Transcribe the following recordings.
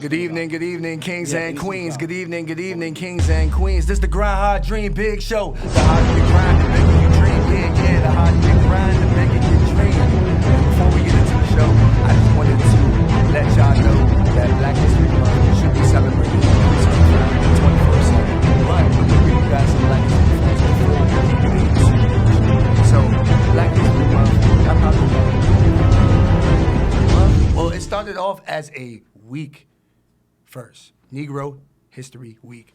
Good evening, kings and queens. Good evening, kings and queens. This the Grind Hard Dream Big Show. The harder you grind, the bigger you dream. Yeah, the harder you grind, the bigger you dream. And before we get into the show, I just wanted to let y'all know that Black History Month should be celebrated 24/7. But I'm gonna give you guys some Black History facts before we get into it. So, Black History Month, y'all probably know. Well, it started off as a week first, Negro History Week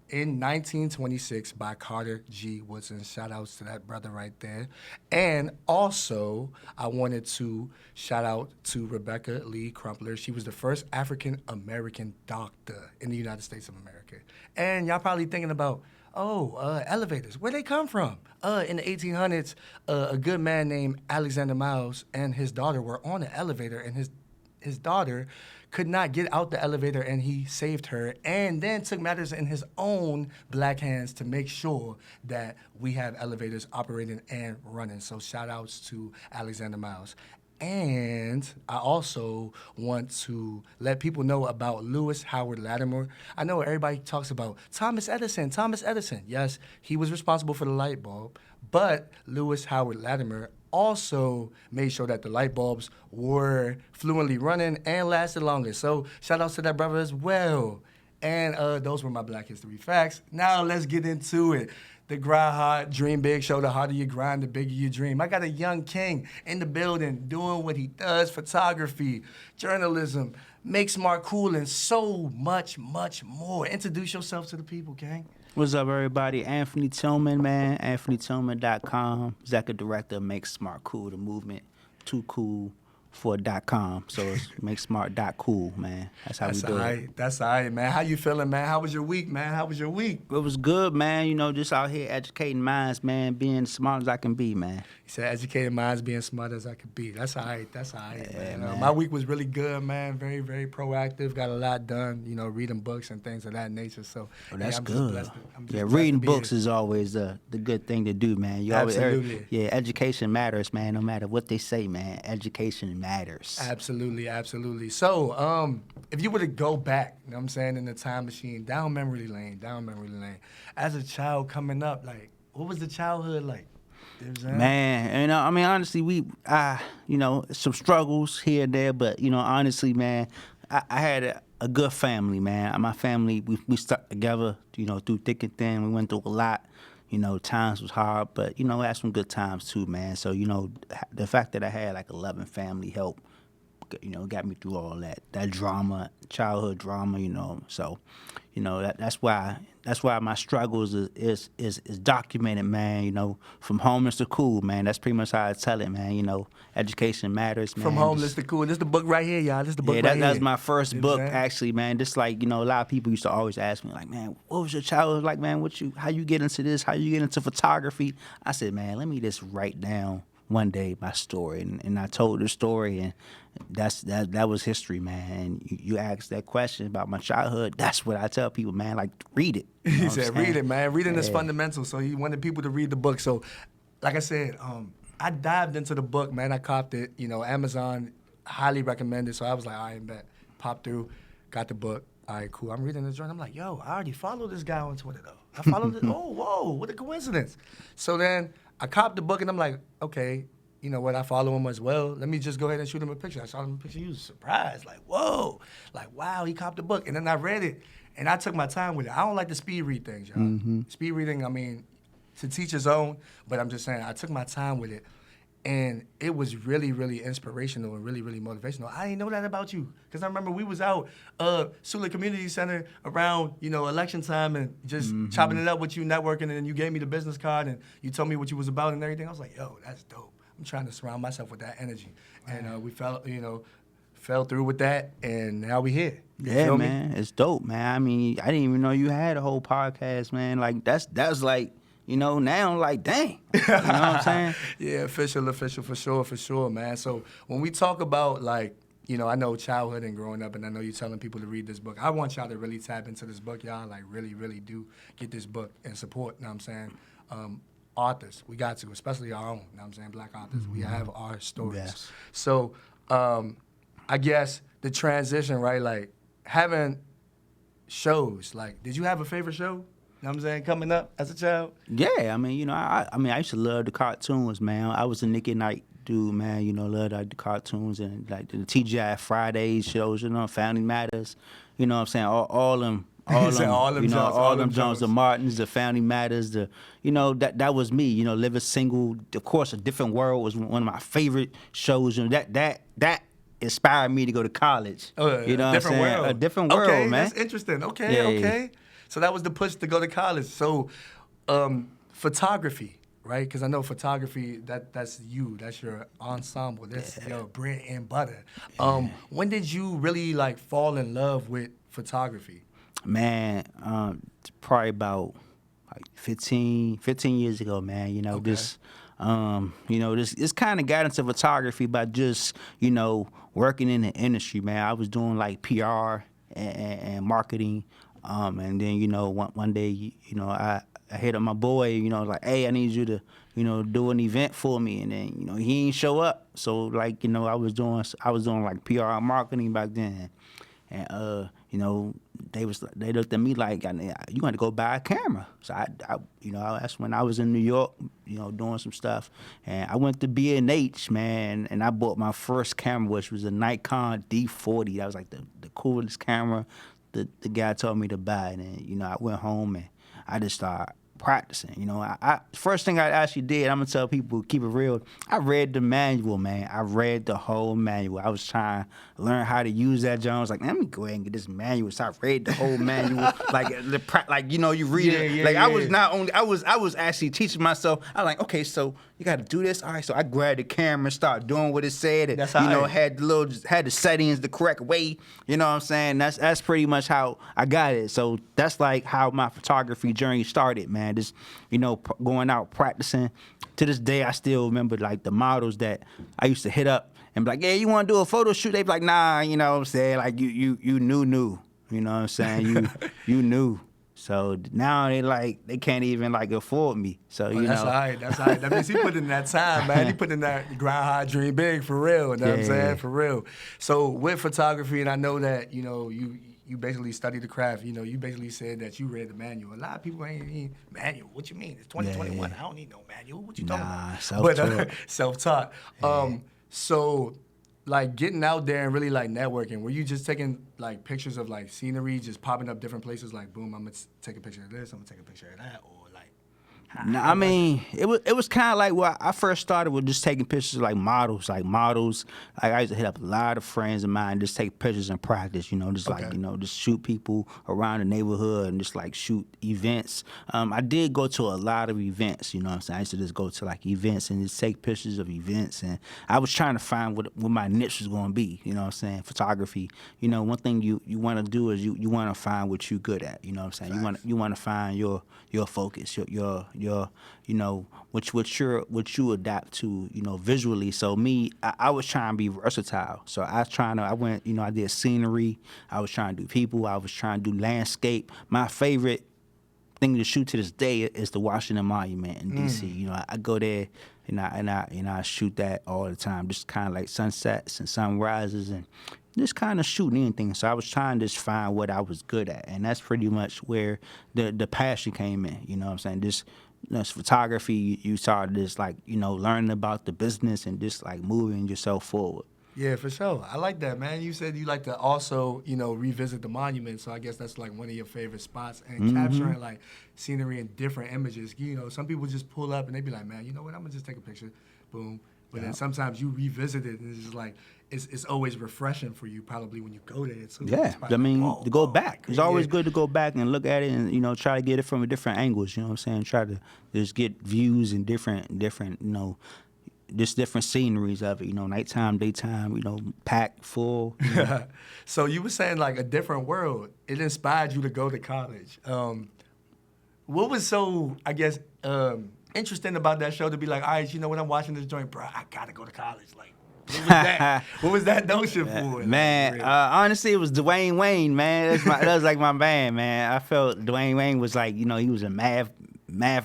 in 1926 by Carter G. Woodson. Shout outs to that brother right there. And also, I wanted to shout out to Rebecca Lee Crumpler. She was the first African American doctor in the United States of America. And y'all probably thinking about, elevators, where they come from? In the 1800s, a good man named Alexander Miles and his daughter were on an elevator, and his daughter could not get out the elevator, and he saved her and then took matters in his own black hands to make sure that we have elevators operating and running. So shout outs to Alexander Miles. And I also want to let people know about Lewis Howard Latimer. I know everybody talks about Thomas Edison. Yes, he was responsible for the light bulb, but Lewis Howard Latimer also made sure that the light bulbs were fluently running and lasted longer. So shout outs to that brother as well. And those were my Black History facts. Now let's get into it. The Grind Hard Dream Big Show. The harder you grind, the bigger you dream. I got a young king in the building doing what he does: photography, journalism, make smart, cool, and so much, much more. Introduce yourself to the people, King. What's up, everybody? Anthony Tillman, man. AnthonyTillman.com. Executive Director of Make Smart Cool, the movement. Too cool for .com. So it's makesmart.cool, man. That's how we do it. That's all right, man. How you feeling, man? How was your week, man? It was good, man. You know, just out here educating minds, man. Being smart as I can be, man. He said, educated minds, being smart as I could be. That's all right, yeah, man. My week was really good, man. Very, very proactive. Got a lot done, reading books and things of that nature. So that's I'm good. Just yeah, reading books is always the good thing to do, man. You Absolutely. Education matters, man. No matter what they say, man. Education matters. Absolutely. So, if you were to go back, you know what I'm saying, in the time machine, down memory lane, as a child coming up, like, what was the childhood like? Man, honestly, some struggles here and there, but, honestly, man, I had a good family, man. My family, we stuck together, through thick and thin. We went through a lot. Times was hard, but, we had some good times too, man. So, the fact that I had like 11 family help, got me through all that drama, childhood drama, So, that's why my struggles is documented, man. From homeless to cool, man. That's pretty much how I tell it, man. Education matters, man. From homeless to cool. This is the book right here, y'all. That's my first book, actually, man. Just like, a lot of people used to always ask me, like, man, what was your childhood like, man? How you get into this? How you get into photography? I said, man, let me just write down one day my story, and I told the story, and that was history, man. And you asked that question about my childhood. That's what I tell people, man. Like, read it. He said, read it, man. Reading is fundamental. So he wanted people to read the book. So, like I said, I dived into the book, man. I copped it. Amazon highly recommended. So I was like, all right, bet. Popped through, got the book. All right, cool. I'm reading the journal. I'm like, yo, I already followed this guy on Twitter, though. I followed it. Oh, whoa, what a coincidence. So then I copped the book, and I'm like, okay, you know what? I follow him as well. Let me just go ahead and shoot him a picture. I shot him a picture. He was surprised, like, whoa, like, wow, he copped the book. And then I read it, and I took my time with it. I don't like to speed read things, y'all. Mm-hmm. Speed reading, to teach his own, but I'm just saying, I took my time with it. And it was really, really inspirational and really, really motivational. I didn't know that about you. Because I remember we was out Sula Community Center around, election time and just chopping it up with you, networking, and then you gave me the business card and you told me what you was about and everything. I was like, yo, that's dope. I'm trying to surround myself with that energy. And we fell fell through with that, and now we here. You Yeah, feel me? man, it's dope, man. I mean, I didn't even know you had a whole podcast, man. Like that's like, now I'm like, dang, you know what I'm saying? Yeah, official, for sure, man. So when we talk about like, I know childhood and growing up, and I know you're telling people to read this book. I want y'all to really tap into this book, y'all. Like, really, really do get this book and support. You know what I'm saying? Authors, we got to, especially our own. You know what I'm saying? Black authors, we have our stories. Yes. So, I guess the transition, right? Like having shows. Like, did you have a favorite show? You know what I'm saying? Coming up as a child? Yeah, I mean, I used to love the cartoons, man. I was a Nick at Night dude, man. Loved like the cartoons and like the TGI Fridays shows, Family Matters. You know what I'm saying? All them. All them Jones, the Martins, the Family Matters, that was me. Living Single. Of course, A Different World was one of my favorite shows. That inspired me to go to college. You know what I'm saying? World. A Different World, okay, man. That's interesting. Okay, okay. So that was the push to go to college. So, photography, right? Because I know photography, that's you. That's your ensemble. That's your bread and butter. When did you really like fall in love with photography? Man, probably about like 15 years ago, man. This kind of got into photography by just, working in the industry, man. I was doing like PR and marketing. And then, one day, I hit up my boy, like, hey, I need you to, do an event for me. And then, he ain't show up. So like, I was doing like PR and marketing back then. And, they looked at me like, you got to go buy a camera. So that's when I was in New York, doing some stuff. And I went to B&H, man, and I bought my first camera, which was a Nikon D40. That was like the coolest camera the guy told me to buy. And then, I went home and I just started practicing. I first thing I actually did, I'm gonna tell people, keep it real, I read the manual, man. I read the whole manual. I was trying to learn how to use that Jones. Like, let me go ahead and get this manual. So I read the whole manual. You read it. I was actually teaching myself. I was like, okay, so you got to do this. All right, so I grabbed the camera and started doing what it said. And, had the settings the correct way. You know what I'm saying? That's pretty much how I got it. So that's like how my photography journey started, man. Just going out practicing. To this day, I still remember like the models that I used to hit up and be like, yeah, you want to do a photo shoot? They be like, nah, you know what I'm saying? Like you knew. You know what I'm saying? You knew. So now they can't even like afford me. So that's all right. That means he put in that time, man. He put in that grind hard, dream big for real. You know what I'm saying? For real. So with photography, and I know that you basically studied the craft. You basically said that you read the manual. A lot of people ain't need manual. What you mean? It's 2021. I don't need no manual. What you talking about? Self-taught. Self-taught. So like getting out there and really like networking, were you just taking like pictures of like scenery, just popping up different places like, boom, I'm gonna take a picture of this, I'm gonna take a picture of that, or like? No, I mean, it was kind of like, well, I first started with just taking pictures of like models. Like I used to hit up a lot of friends of mine, just take pictures and practice, just shoot people around the neighborhood and just like shoot events. I did go to a lot of events, you know what I'm saying? I used to just go to like events and just take pictures of events. And I was trying to find what my niche was going to be, you know what I'm saying? Photography. One thing you want to do is you want to find what you're good at, you know what I'm saying? You want to find your focus, your what you adapt to, visually. So me, I was trying to be versatile. So I went, I did scenery. I was trying to do people. I was trying to do landscape. My favorite thing to shoot to this day is the Washington Monument in D.C. I go there and I shoot that all the time. Just kind of like sunsets and sunrises and just kind of shooting anything. So I was trying to just find what I was good at, and that's pretty much where the passion came in. You know what I'm saying? Just photography, you started just like learning about the business and just like moving yourself forward. Yeah, for sure. I like that, man. You said you like to also, revisit the monument. So I guess that's like one of your favorite spots. And capturing like scenery and different images. Some people just pull up and they be like, man, you know what? I'm gonna just take a picture, boom. But then sometimes you revisit it and it's just like it's always refreshing for you probably when you go there. So I mean, to go back. It's always good to go back and look at it and try to get it from different angles. You know what I'm saying? Try to just get views and different just different sceneries of it. You know, nighttime, daytime. You know, packed full. You know. So you were saying like a different world. It inspired you to go to college. What was so, I guess, interesting about that show to be like, all right, you know what, I'm watching this joint, bro, I gotta go to college. Like, what was that? What was that notion for? Man, honestly, it was Dwayne Wayne, man. That was like my band, man. I felt Dwayne Wayne was like, you know, he was a math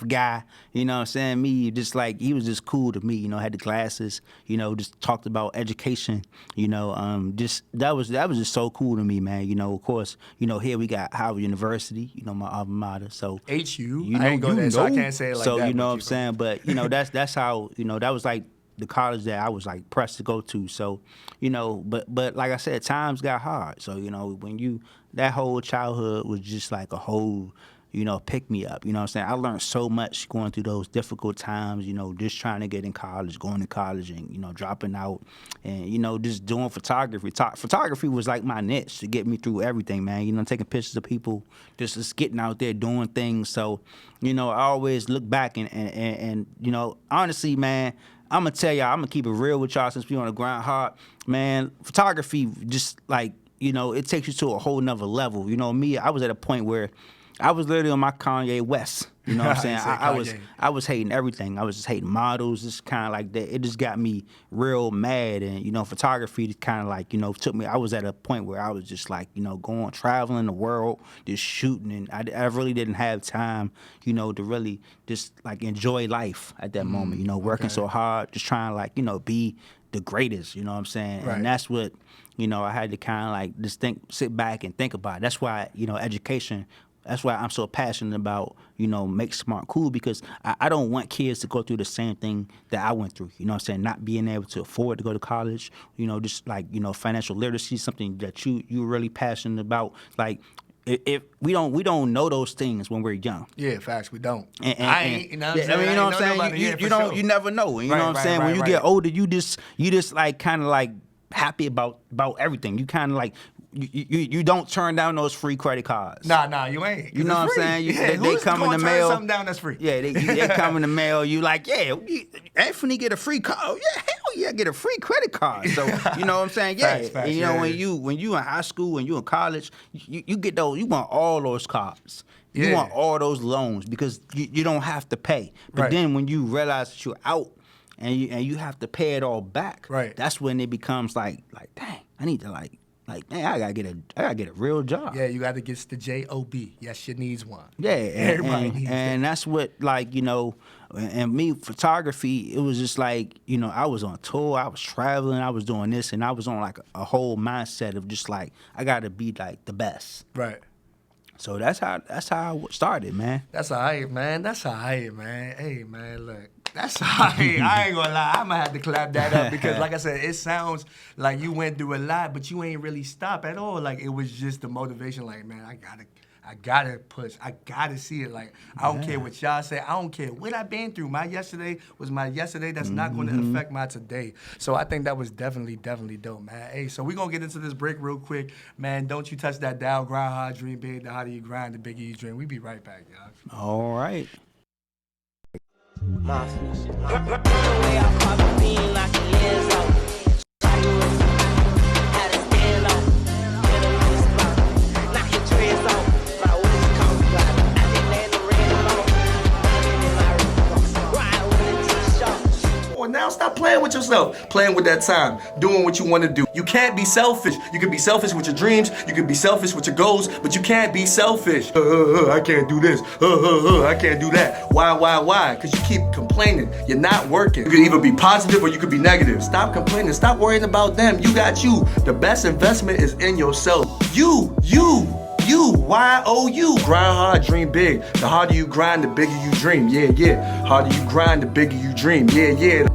guy, you know what I'm saying? Me, just like, he was just cool to me, you know, had the glasses, you know, just talked about education, you know, just, that was just so cool to me, man. You know, of course, you know, here we got Howard University, you know, my alma mater, so. HU, you know, I ain't go there, so I can't say it like that. So, you know what I'm saying? But, you know, that's how, you know, that was like the college that I was like pressed to go to. So, you know, but like I said, times got hard. So, you know, that whole childhood was just like a whole, you know, pick me up. You know what I'm saying? I learned so much going through those difficult times, you know, just trying to get in college, going to college and, you know, dropping out and, you know, just doing photography. Photography was like my niche to get me through everything, man. You know, taking pictures of people, just getting out there doing things. So, you know, I always look back and you know, honestly, man, I'm going to tell y'all, I'm going to keep it real with y'all since we on the grind hard. Man, photography just like, you know, it takes you to a whole nother level. You know, me, I was at a point where I was literally on my Kanye West. You know what I'm saying? I was hating everything. I was just hating models, just kind of like that. It just got me real mad. And, you know, photography kind of like, you know, took me, I was at a point where I was just like, you know, traveling the world, just shooting. And I really didn't have time, you know, to really just like enjoy life at that moment, you know, working so hard, just trying to like, you know, be the greatest, you know what I'm saying? Right. And that's what, you know, I had to kind of like just sit back and think about it. That's why, you know, education, that's why I'm so passionate about, you know, Make Smart Cool, because I don't want kids to go through the same thing that I went through. You know what I'm saying? Not being able to afford to go to college, you know, just like, you know, financial literacy, something that you're really passionate about. Like, if we don't know those things when we're young. Yeah, facts, we don't. I ain't, you know what I'm saying? I mean, you know what I'm saying? You never know. You know what I'm saying? When you get older, you just like kind of like happy about everything. You kind of like you don't turn down those free credit cards. Nah, you ain't. You know what I'm saying? They come in the mail. Turn something down that's free. Yeah, they come in the mail. You like, yeah, Anthony get a free card. Oh, yeah, hell yeah, get a free credit card. So you know what I'm saying? Yeah, facts, and, you know yeah. when you in high school, when you in college, you get those. You want all those cards. You Yeah. want all those loans because you don't have to pay. But Right. then when you realize that you're out and you have to pay it all back, Right. that's when it becomes like dang, I need to like man, I gotta get a real job. Yeah, you got to get the job. Yes, you needs one. Yeah, Everybody needs and that's what, like, you know, and me, photography, it was just like, you know, I was on tour, I was traveling, I was doing this, and I was on like a whole mindset of just like, I gotta be like the best. Right. So that's how I started, man. That's all right, man. That's all right, man. Hey, man, look. That's all right. I ain't gonna lie. I'm gonna have to clap that up because, like I said, it sounds like you went through a lot, but you ain't really stopped at all. Like, it was just the motivation, like, man, I gotta push. I gotta see it. Like, I don't care what y'all say. I don't care what I've been through. My yesterday was my yesterday. That's not gonna affect my today. So I think that was definitely dope, man. Hey, so we gonna get into this break real quick. Man, don't you touch that dial. Grind hard, dream big. The harder you grind, the bigger you dream. We be right back, y'all. All right. Now stop playing with yourself, playing with that time, doing what you want to do. You can't be selfish. You can be selfish with your dreams, you can be selfish with your goals, but you can't be selfish. I can't do this. I can't do that. Why? Because you keep complaining. You're not working. You can either be positive or you could be negative. Stop complaining. Stop worrying about them. You got you. The best investment is in yourself. You. Y-O-U. Grind hard, dream big. The harder you grind, the bigger you dream. Yeah. Harder you grind, the bigger you dream. Yeah.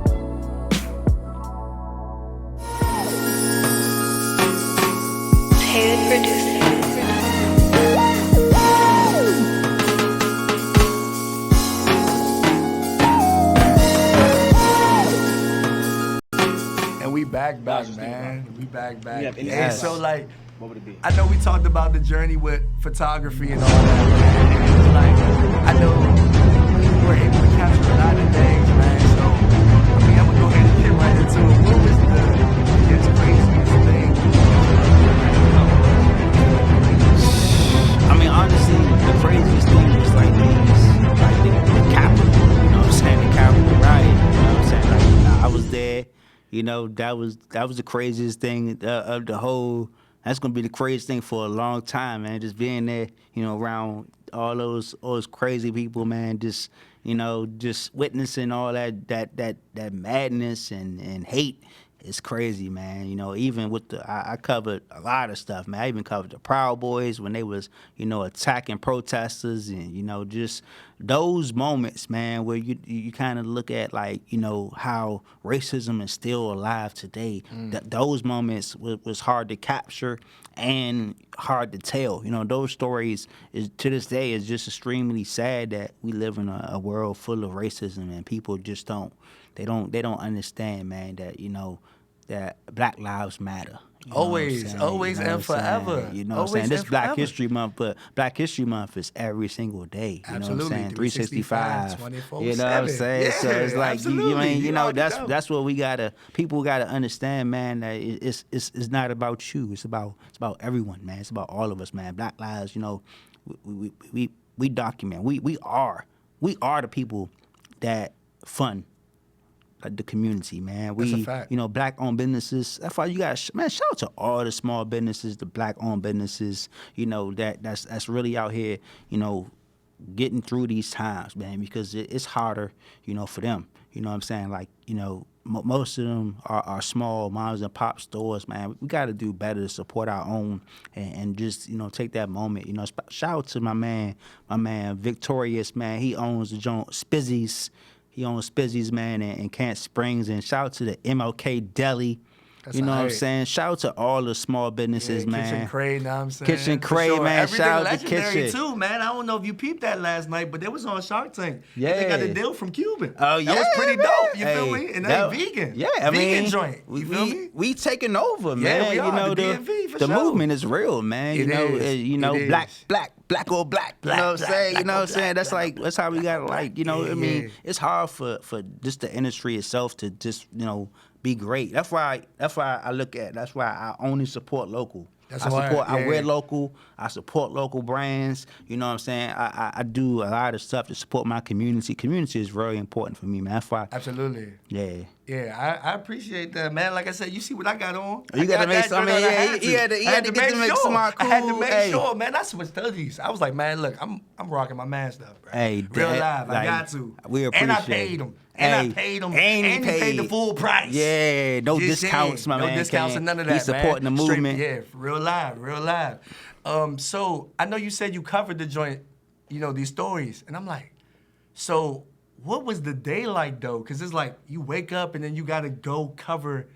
And we back, man. We back. Yeah, so like, What would it be? I know we talked about the journey with photography and all that, man. And it's like, I know we were able to capture a lot of things, man. So, I mean, I'm gonna go ahead You know, that was the craziest thing of the whole. That's gonna be the craziest thing for a long time, man. Just being there, you know, around all those crazy people, man. Just just witnessing all that madness and hate. It's crazy, man. You know, even with I covered a lot of stuff, man. I even covered the Proud Boys when they was, attacking protesters, and just those moments, man, where you kind of look at like, how racism is still alive today. Those moments was hard to capture and hard to tell. Those stories is to this day is just extremely sad that we live in a world full of racism and people just don't understand, man, that that Black Lives Matter. Always and forever. You know what I'm saying? This Black History Month, but Black History Month is every single day. You know what I'm saying? 365. 24/7. You know what I'm saying? Yeah, so it's like absolutely. that's what people gotta understand, man, that it's not about you. It's about everyone, man. It's about all of us, man. Black lives, we document. We are the people that fund the community, man. That's a fact. Black-owned businesses. That's why you got, man, shout out to all the small businesses, the Black-owned businesses, that's really out here, getting through these times, man, because it's harder, for them. You know what I'm saying? Like, most of them are small moms and pop stores, man. We got to do better to support our own and just, take that moment. Shout out to my man Victorious, man. He owns the joint Spizzy's. He owns Spizzy's, man, in Kent Springs. And shout out to the MLK Deli. That's what I'm right. saying? Shout out to all the small businesses, man. Kitchen Crate, know what I'm saying? Kitchen For Crate, sure. man. Everything Shout out to legendary Kitchen. too, man. I don't know if you peeped that last night, but they was on Shark Tank. Yeah. And they got a deal from Cuban. Oh, yeah. That was pretty man. dope, you feel me? And they vegan. Yeah, I vegan mean, joint. You feel me? We taking over, man. Yeah, we are. The DMV, for the sure. movement is real, man. It is. Black or black. You know what I'm saying? You know what I'm saying? That's how we got like, I mean, yeah. it's hard for just the industry itself to just, be great. That's why I look at. That's why I only support local. I wear local. I support local brands. You know what I'm saying? I do a lot of stuff to support my community. Community is very important for me, man. That's why. Absolutely. Yeah. Yeah, I appreciate that, man. Like I said, you see what I got on? You got to make some. Yeah, he had to get to make some cool. I had to make sure, man. I switched studies. I was like, man, look, I'm rocking my man stuff, bro. Hey, real live. I got to. We appreciate. And I paid him. And I paid him. And he paid the full price. Yeah, no discounts, my man. No discounts and none of that, He's supporting the movement. Yeah, real live. So I know you said you covered the joint, these stories, and I'm like, so what was the day like though? Because it's like you wake up and then you gotta go cover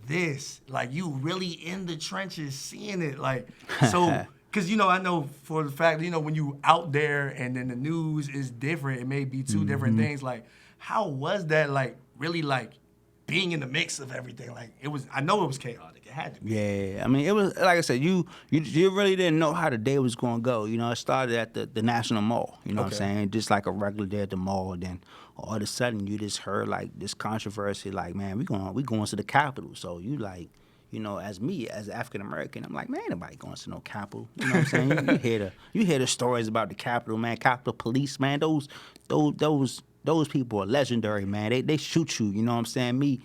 this. Like you really in the trenches seeing it. Like so. Because, I know for the fact, when you out there and then the news is different, it may be two different things. Like, how was that, like, really, like, being in the mix of everything? Like, I know it was chaotic. It had to be. Yeah. I mean, it was, like I said, you really didn't know how the day was going to go. It started at the National Mall, what I'm saying? Just like a regular day at the mall. Then all of a sudden, you just heard, like, this controversy, like, man, we going to the Capitol. So you, like, as me, as African American, I'm like, man, nobody going to no Capitol. You know what I'm saying? you hear the stories about the Capitol, man. Capitol Police, man. Those people are legendary, man. They shoot you. You know what I'm saying? Me,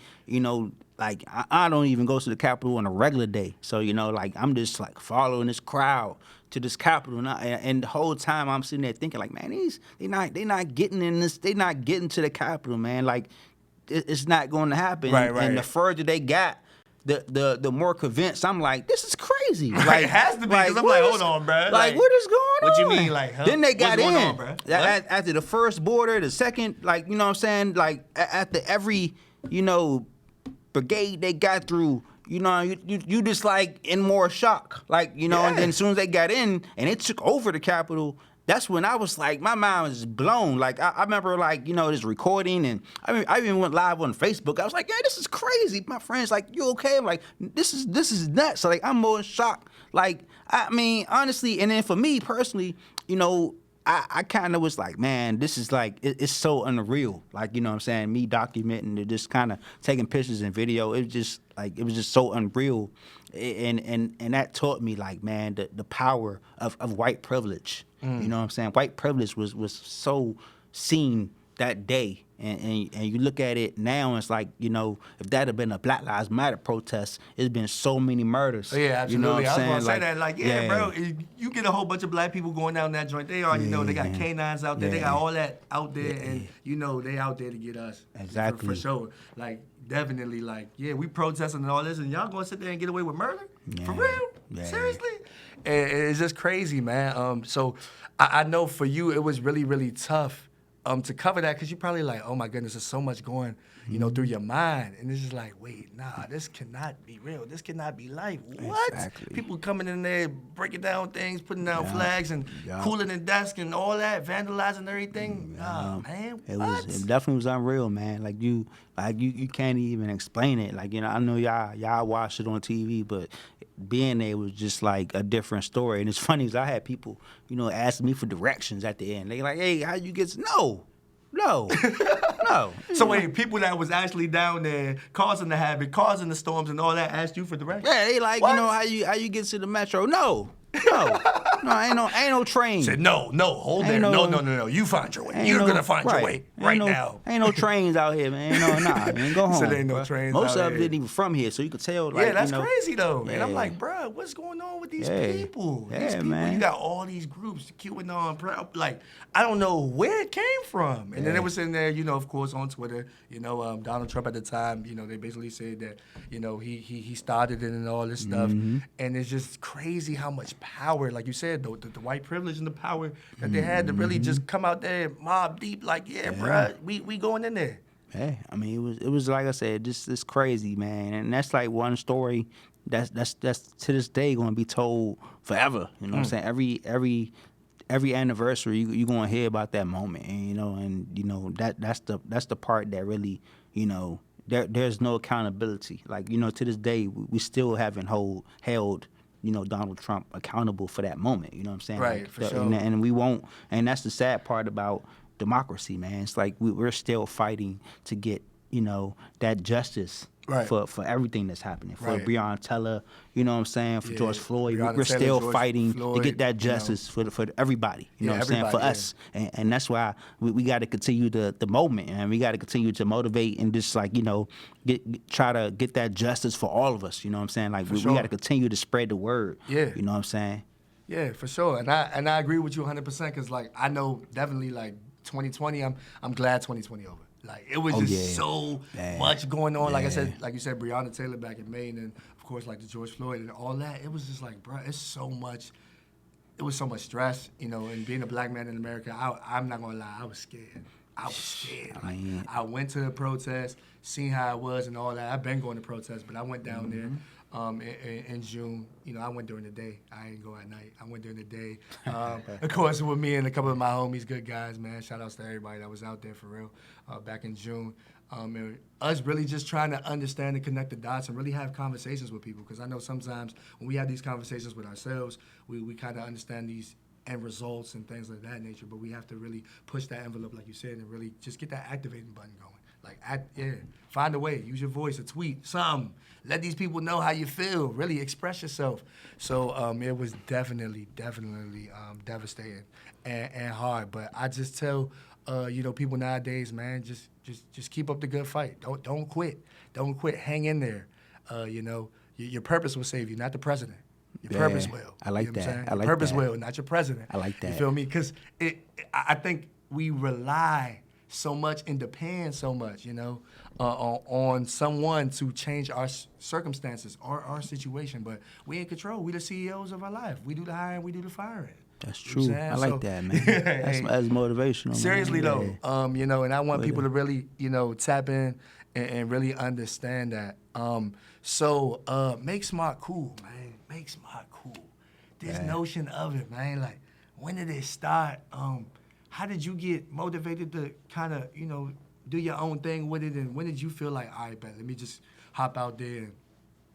like I don't even go to the Capitol on a regular day. So like I'm just like following this crowd to this Capitol, and the whole time I'm sitting there thinking, like, man, they not getting in this. They not getting to the Capitol, man. Like it's not going to happen. Right. And the further they got, the more convinced I'm like, this is crazy. Like, it has to be, because I'm like, hold on, bro. Like, what is going on? What you mean, like, huh? Then they got What's in. going on, bro? After the first border, the second, like, you know what I'm saying? Like, after every, brigade they got through, you just, like, in more shock. Like, and then as soon as they got in and it took over the Capitol, that's when I was like, my mind was blown. Like, I remember, like, this recording, and I even went live on Facebook. I was like, yeah, this is crazy. My friend's like, you okay? I'm like, this is nuts. Like, I'm more in shock. Like, I mean, honestly, and then for me personally, I kind of was like, man, this is like, it's so unreal. Like, what I'm saying? Me documenting it, just kind of taking pictures and video. It was just so unreal. And that taught me, like, man, the power of white privilege. You know what I'm saying? White privilege was so seen that day. And you look at it now, it's like, you know, if that had been a Black Lives Matter protest, it's been so many murders. Oh, yeah, absolutely. You know what I'm saying? I was gonna say that, like, yeah, bro, you get a whole bunch of black people going down that joint. They already know they got canines out there. They got all that out there, and you know they out there to get us. Exactly. For sure. Like, definitely, like, yeah, we protesting and all this, and y'all gonna sit there and get away with murder? For real? Yeah. Seriously? And it's just crazy, man. So I know for you it was really, really tough to cover that, because you're probably like, oh my goodness, there's so much going, you know, through your mind, and it's just like, wait, nah, this cannot be real. This cannot be life. What? Exactly. People coming in there, breaking down things, putting down flags, and cooling the desk and all that, vandalizing everything. Nah, man, what? It definitely was unreal, man. Like you can't even explain it. Like, you know, I know y'all watched it on TV, but being there was just like a different story. And it's funny, is I had people, you know, asking me for directions at the end. They like, hey, how you get? No. No. So wait, people that was actually down there causing the havoc, causing the storms and all that, asked you for directions? Yeah, they like, What? you know, how you get to the metro? No, ain't no train. Said no, hold there. Ain't No. You find your way. You're gonna find your way now. Ain't no trains out here, man. Nah, man, go home. So there ain't no bro. trains Most out of them here. didn't even from here, so you could tell. Like, Yeah, that's you know, crazy though. And I'm Yeah. like, bruh, what's going on with these Yeah. people? Yeah, These people, man. you got all these groups, QAnon, like, I don't know where it came from. And then it was in there, you know, of course, on Twitter, you know, Donald Trump at the time, you know, they basically said that, you know, he started it and all this stuff. Mm-hmm. And it's just crazy how much power, like you said, the white privilege and the power that they had to really Mm-hmm. just come out there mob deep, like, yeah, bruh, we going in there. Yeah, I mean, it was like I said, just it's crazy, man, and that's like one story that's to this day going to be told forever. You know what I'm saying? Every anniversary, you going to hear about that moment, and you know that's the part that really, you know, there's no accountability. Like, you know, to this day, we still haven't held, you know, Donald Trump accountable for that moment. You know what I'm saying? Right, Like, for sure. And we won't. And that's the sad part about democracy, man. It's like we're still fighting to get, you know, that justice Right. for everything that's happening. For Right. Breonna Taylor, you know what I'm saying? For Yeah, George Floyd, Breonna we're Taylor, still George fighting to Floyd, get that you know. justice for everybody. You know Yeah, what I'm saying? For everybody, us, and that's why we got to continue the movement, and we got to continue to motivate and just, like, you know, try to get that justice for all of us. You know what I'm saying? Like, we sure. got to continue to spread the word. Yeah. You know what I'm saying? Yeah, for sure, and I agree with you 100%, because like I know definitely like 2020, I'm glad 2020 over. Like, it was just so much going on. Like I said, like you said, Breonna Taylor back in Maine, and of course like the George Floyd and all that. It was just like, bro, it's so much. It was so much stress, you know. And being a black man in America, I'm not gonna lie, I was scared. Like, I went to the protest, seen how it was and all that. I've been going to protests, but I went down there. In June, you know, I went during the day. I didn't go at night. I went during the day. Of course, with me and a couple of my homies, good guys, man. Shout outs to everybody that was out there for real back in June. And us really just trying to understand and connect the dots and really have conversations with people. Because I know sometimes when we have these conversations with ourselves, we kind of understand these end results and things like that nature. But we have to really push that envelope, like you said, and really just get that activating button going. Like, find a way. Use your voice, a tweet, something. Let these people know how you feel. Really express yourself. So it was definitely devastating and hard. But I just tell you know, people nowadays, man, just keep up the good fight. Don't quit. Don't quit. Hang in there. You know, your purpose will save you, not the president. Your purpose will. I like You know what I'm that. saying? I Your like purpose that. will, not your president. I like that. You feel me? Because I think we rely so much and depend so much, you know, on someone to change our circumstances or our situation. But we in control. We the CEOs of our life. We do the hiring. We do the firing. That's You know true. what I'm I saying? like So- that, man. That's motivational. Man. Seriously Yeah. though, you know, and I want people to really, you know, tap in and really understand that. So make smart cool, man. Make smart cool. This notion of it, man. Like, when did it start? How did you get motivated to kind of, you know, do your own thing with it? And when did you feel like, all right, bet, let me just hop out there and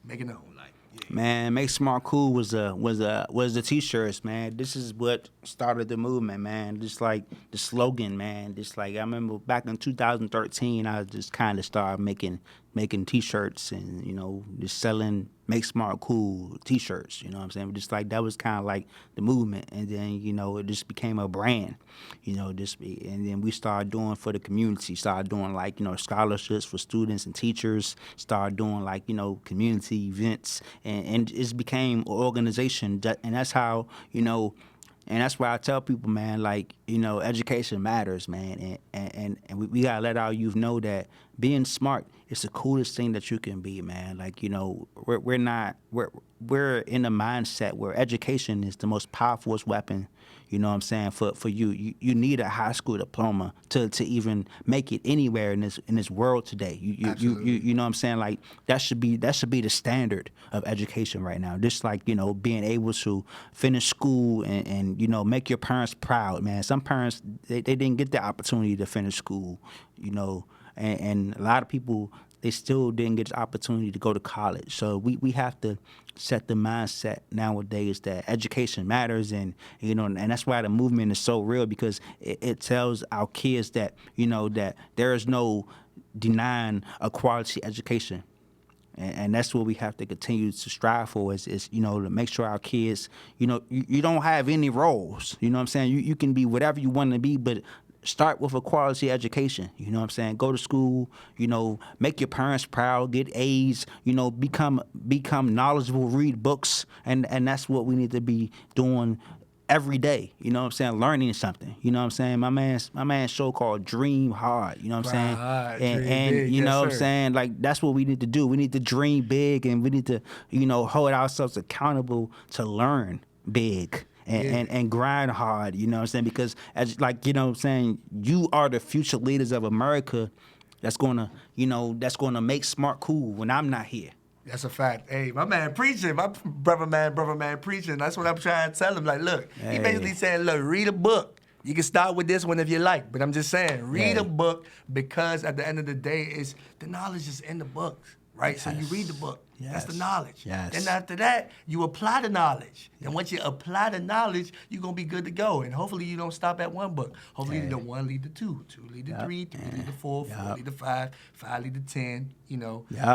make it known? Like, yeah. Man, Make Smart Cool was the t-shirts, man. This is what started the movement, man. Just like the slogan, man. Just like I remember back in 2013, I just kind of started making t-shirts and, you know, just selling Make Smart Cool T-shirts. You know what I'm saying? Just like that was kind of like the movement, and then it just became a brand. And then we started doing for the community. Started doing like scholarships for students and teachers. Started doing like community events, and it just became an organization. And that's how And that's why I tell people, man, like, education matters, man. And we got to let our youth know that being smart is the coolest thing that you can be, man. Like, we're in a mindset where education is the most powerful weapon, you know what I'm saying, for you. You need a high school diploma to even make it anywhere in this world today. You know what I'm saying? Like, that should be the standard of education right now. Just like, being able to finish school and make your parents proud, man. Some parents, they didn't get the opportunity to finish school, and a lot of people, they still didn't get the opportunity to go to college. So we have to set the mindset nowadays that education matters, and that's why the movement is so real, because it tells our kids that that there is no denying a quality education. And that's what we have to continue to strive for is to make sure our kids, you don't have any roles. You know what I'm saying? You can be whatever you want to be, but start with a quality education. You know what I'm saying? Go to school, make your parents proud, get A's, become knowledgeable, read books, and that's what we need to be doing every day. You know what I'm saying? Learning something. You know what I'm saying? My man's show called Dream Hard. You know what I'm saying? Hard, And big, you know what I'm sir. saying? Like, that's what we need to do. We need to dream big, and we need to, hold ourselves accountable to learn big. And grind hard, you know what I'm saying? Because as what I'm saying, you are the future leaders of America that's gonna make smart cool when I'm not here. That's a fact. Hey, my man preaching. My brother man preaching. That's what I'm trying to tell him. Like, look, he basically saying, look, read a book. You can start with this one if you like, but I'm just saying, read a book, because at the end of the day, the knowledge is in the books, right? So you read the book. That's the knowledge. Yes. Then after that, you apply the knowledge. And once you apply the knowledge, you're going to be good to go. And hopefully you don't stop at one book. Hopefully the one lead to two lead to three lead to four lead to five lead to 10,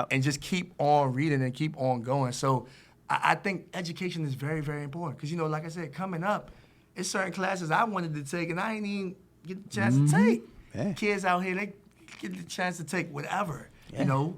and just keep on reading and keep on going. So I think education is very, very important. Because, like I said, coming up, it's certain classes I wanted to take and I ain't even get the chance to take. Yeah. Kids out here, they get the chance to take whatever.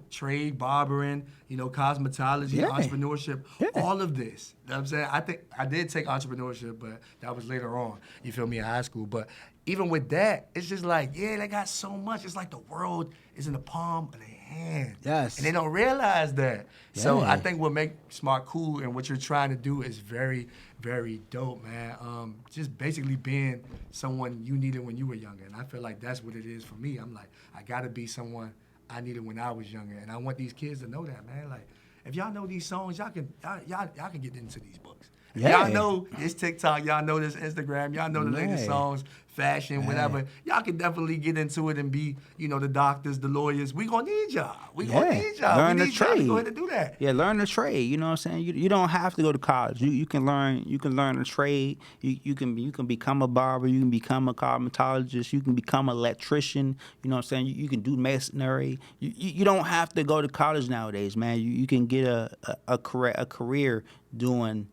Trade, barbering, cosmetology, entrepreneurship, all of this. You know what I'm saying? I think I did take entrepreneurship, but that was later on, you feel me, in high school. But even with that, it's just like, they got so much. It's like the world is in the palm of their hand. Yes. And they don't realize that. So Yeah. I think what makes Smart Cool and what you're trying to do is very, very dope, man. Just basically being someone you needed when you were younger. And I feel like that's what it is for me. I'm like, I got to be someone I needed when I was younger, and I want these kids to know that, man. Like, if y'all know these songs, y'all can get into these books. If y'all know this TikTok, y'all know this Instagram, y'all know the latest songs, fashion, whatever. Y'all can definitely get into it and be, the doctors, the lawyers. We gonna need y'all. We gonna need y'all. Learn we the need y'all to trade. go ahead and do that. Yeah, learn the trade. You know what I'm saying? You don't have to go to college. You can learn a trade. You can become a barber. You can become a cosmetologist. You can become an electrician. You know what I'm saying? You can do masonry. You don't have to go to college nowadays, man. You can get a career doing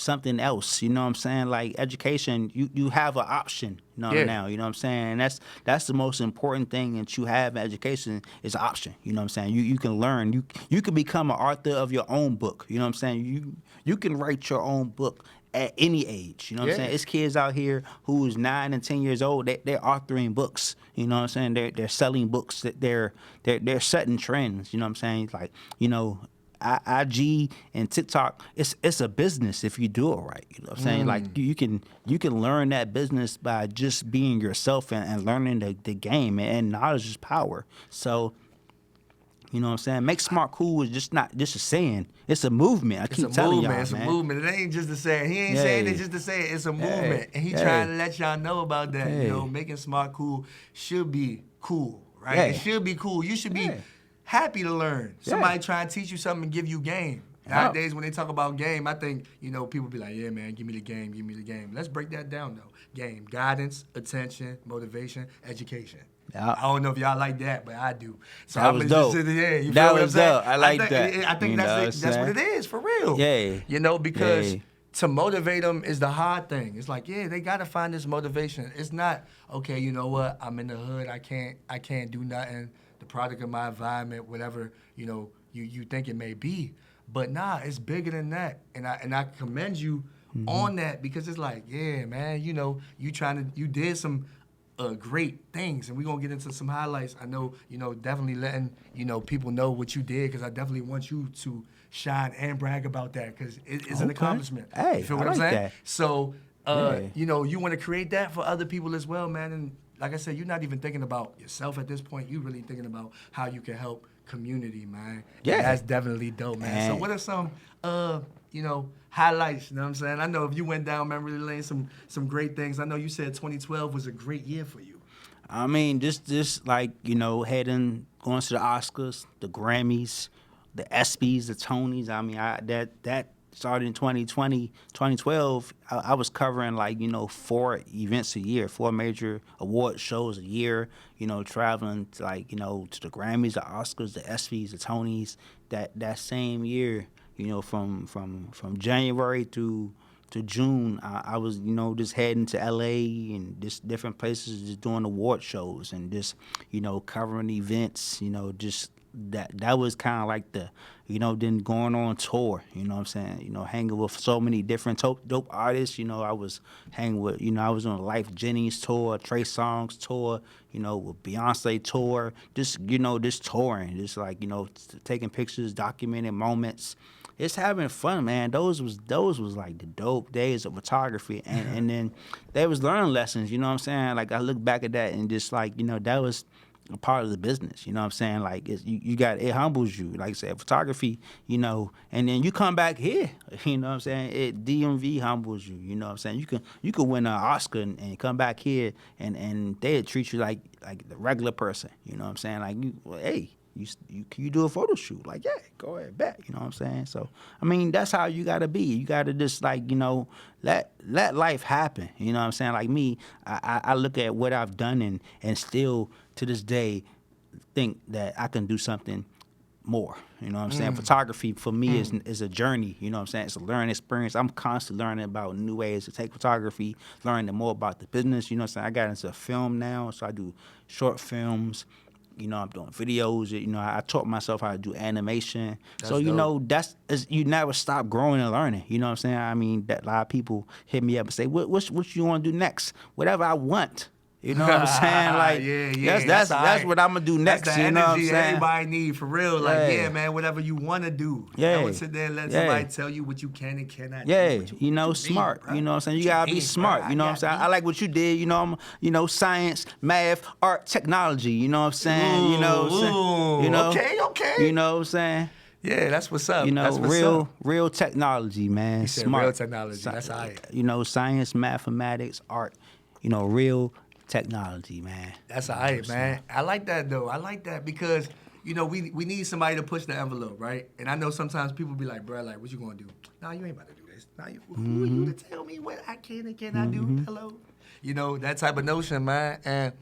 something else, you know what I'm saying? Like, education, you have an option now, you know what I'm saying? And that's the most important thing that you have in education is an option, you know what I'm saying? You can learn, you can become an author of your own book, you know what I'm saying? You can write your own book at any age, you know what I'm saying? It's kids out here who's 9 and 10 years old, they're authoring books, you know what I'm saying? They're selling books, they're setting trends, you know what I'm saying? Like, IG and TikTok, it's a business if you do it right. You know what I'm saying? Like, you can learn that business by just being yourself and learning the game, and knowledge is power. So, you know what I'm saying? Make Smart Cool is just not just a saying. It's a movement. I keep telling y'all, man. It's a movement. It ain't just a saying. He ain't saying it just to say it. It's a movement. And he trying to let y'all know about that. Making Smart Cool should be cool, right? It should be cool. You should be happy to learn. Somebody trying to teach you something and give you game. Nowadays, when they talk about game, I think, people be like, yeah, man, give me the game, give me the game. Let's break that down, though. Game, guidance, attention, motivation, education. Yeah. I don't know if y'all like that, but I do. So That I'm was just dope. sitting here. You That feel what I'm was saying? dope. I like think, that. I think You know what I'm that's what saying? it is, for real. Yeah. Because Yeah. to motivate them is the hard thing. It's like, yeah, they gotta find this motivation. It's not, okay, you know what? I'm in the hood. I can't do nothing. The product of my environment, whatever, you think it may be. But nah, it's bigger than that. And I commend you on that, because it's like, yeah, man, you did some great things, and we're gonna get into some highlights. I know, definitely letting, people know what you did, because I definitely want you to shine and brag about that, because it's an Okay. accomplishment. Hey, you feel I what I'm like saying? that. So, Yeah. you want to create that for other people as well, man. And like I said, you're not even thinking about yourself at this point. You're really thinking about how you can help community, man. Yeah. And that's definitely dope, man. So And- what are some, highlights? You know what I'm saying? I know if you went down memory lane, some great things. I know you said 2012 was a great year for you. I mean, just like, going to the Oscars, the Grammys, the ESPYs, the Tonys. I mean, that started in 2012. I was covering 4 events a year, 4 major award shows a year. Traveling to to the Grammys, the Oscars, the ESPYs, the Tonys. That same year, from January to June, I was, just heading to LA and just different places, just doing award shows and just, covering events, just that was kind of like the, then going on tour, you know what I'm saying? Hanging with so many different dope artists. I was hanging with, I was on a Life Jennings tour, Trey Songz tour, with Beyonce tour, just, just touring, just taking pictures, documenting moments. It's having fun, man. Those was like the dope days of photography, and then there was learning lessons. You know what I'm saying? Like, I look back at that and just that was a part of the business. You know what I'm saying? Like, it humbles you. Like I said, photography. And then you come back here. You know what I'm saying? DMV humbles you. You know what I'm saying? You can win an Oscar and come back here and they treat you like the regular person. You know what I'm saying? Like, hey. You do a photo shoot? Like, yeah, go ahead, bet. You know what I'm saying? So, I mean, that's how you gotta be. You gotta just let life happen. You know what I'm saying? Like me, I look at what I've done and still to this day think that I can do something more. You know what I'm saying? Photography for me is a journey. You know what I'm saying? It's a learning experience. I'm constantly learning about new ways to take photography, learning more about the business. You know what I'm saying? I got into film now, so I do short films. I'm doing videos. I taught myself how to do animation. That's So, dope. you never stop growing and learning. You know what I'm saying? I mean, that a lot of people hit me up and say, what you want to do next? Whatever I want. You know what I'm saying? Like, yeah. that's alright. what I'm gonna do next. That's the You know what I'm energy saying? everybody need, for real. Like, Yeah. man, whatever you want to do. Yeah. Don't sit there and let Yeah. somebody tell you what you can and cannot do. Yeah, What you smart. mean, bruh? You know what I'm saying? You What gotta be mean, smart. bruh? You know what I'm saying? I like what you did. Science, math, art, technology. You know what I'm saying? You know what I'm saying? Okay. You know what I'm saying? Yeah, that's what's up. That's what's real up. real technology, man. You said Smart. real technology. That's all right. Science, mathematics, art. Real technology, man. That's all right, man. I like that, though. I like that because, we need somebody to push the envelope, right? And I know sometimes people be like, bro, like, what you gonna do? Nah, you ain't about to do this. Nah, who are you to tell me what I can and cannot do? Hello? That type of notion, man. And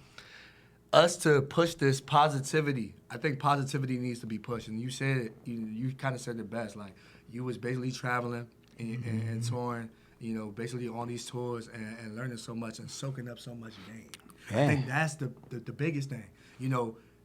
us to push this positivity, I think positivity needs to be pushed. And you said it, you kind of said it best. Like, you was basically traveling and touring, basically on these tours and learning so much and soaking up so much game. Yeah. I think that's the biggest thing,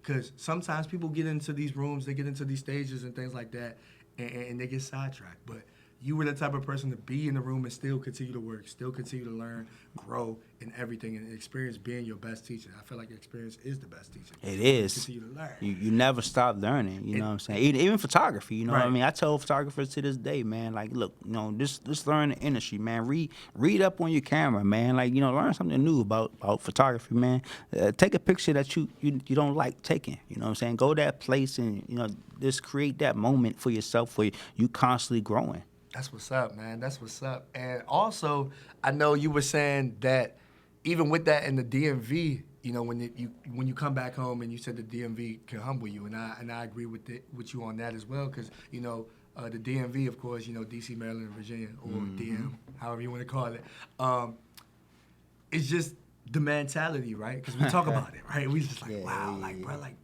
because sometimes people get into these rooms, they get into these stages and things like that, and they get sidetracked. But you were the type of person to be in the room and still continue to work, still continue to learn, grow, and everything, and experience being your best teacher. I feel like experience is the best teacher. It is. Continue to learn. You never stop learning. You know what I'm saying? Even photography. You know what I Right. mean? I tell photographers to this day, man. Like, look, just learn the industry, man. Read up on your camera, man. Like, learn something new about photography, man. Take a picture that you don't like taking. You know what I'm saying? Go to that place and just create that moment for yourself where you constantly growing. That's what's up, man. That's what's up. And also, I know you were saying that even with that in the DMV, when you come back home and you said the DMV can humble you, and I agree with you on that as well, because the DMV, of course, you know, DC, Maryland, and Virginia, or DM, however you want to call it. It's just the mentality, right? Because we talk about it, right? We just like, wow,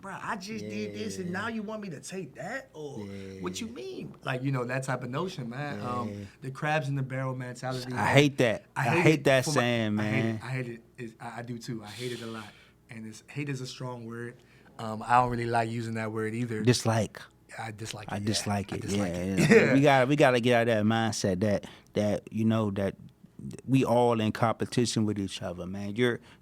bro, I just did this, and now you want me to take that, or what you mean? Like, you know, that type of notion, man. The crabs in the barrel mentality. I hate that. I hate that for saying, man. I hate it. I do too. I hate it a lot, and hate is a strong word. I don't really like using that word either. Dislike. I dislike it. I dislike it. Yeah. We gotta get out of that mindset that you know that we all in competition with each other, man.